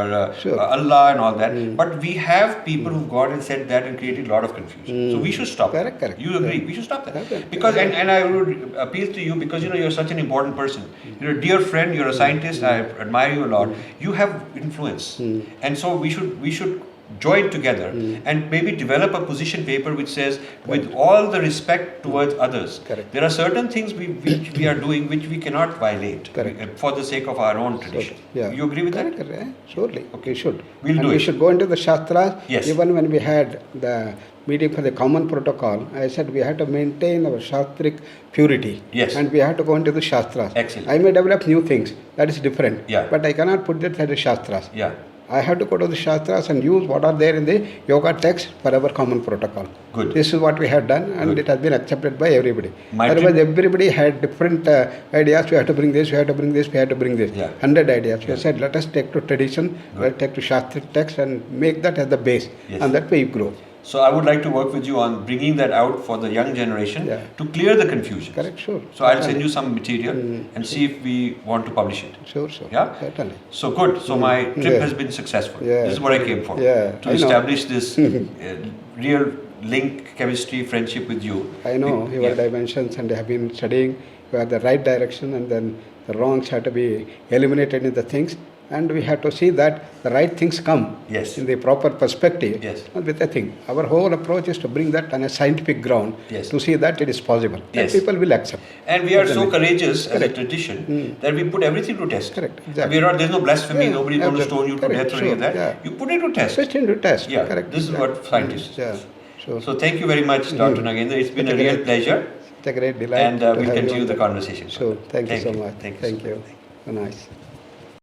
Allah and all that. But we have people who've gone and said that and created a lot of confusion. So we should stop that. Correct. You agree? We should stop that. Because and I would appeal to you because you're such an important person. You're a dear friend. You're a scientist. I admire you a lot. You have influence, and so we should join together and maybe develop a position paper which says, with all the respect towards others, there are certain things which we are doing which we cannot violate for the sake of our own tradition. You agree with that? Surely. Okay, should. We'll do it. We should go into the Shastras. Yes. Even when we had the meeting for the common protocol, I said we had to maintain our Shastric purity. Yes. And we had to go into the Shastras. Excellent. I may develop new things. That is different. Yeah. But I cannot put that as the Shastras. Yeah. I have to go to the Shastras and use what are there in the yoga text for our common protocol. Good. This is what we have done, and it has been accepted by everybody. My Otherwise, everybody had different ideas. We have to bring this, we have to bring this, we have to bring this. 100 ideas. We said, let us take to tradition, let us take to Shastric text and make that as the base. And that way you grow. So I would like to work with you on bringing that out for the young generation to clear the confusion. Correct, sure. So I'll send you some material and see if we want to publish it. Sure. Yeah? Certainly. So good. So my trip has been successful. This is what I came for. To establish this real link, chemistry, friendship with you. I know your dimensions and I have been studying. You have the right direction and then the wrongs have to be eliminated in the things. And we have to see that the right things come in the proper perspective with the thing. Our whole approach is to bring that on a scientific ground to see that it is possible. And people will accept. And we are so courageous as a tradition that we put everything to test. Correct. Exactly. There's no blasphemy, nobody is going to stone you to death or any of that. You put it to test. Put it to test. Correct. This is what scientists do. Sure. So thank you very much, Dr. Nagendra. It's been a real pleasure. It's a great delight. And we'll continue the conversation. Sure. Thank you so much. Thank you. So nice.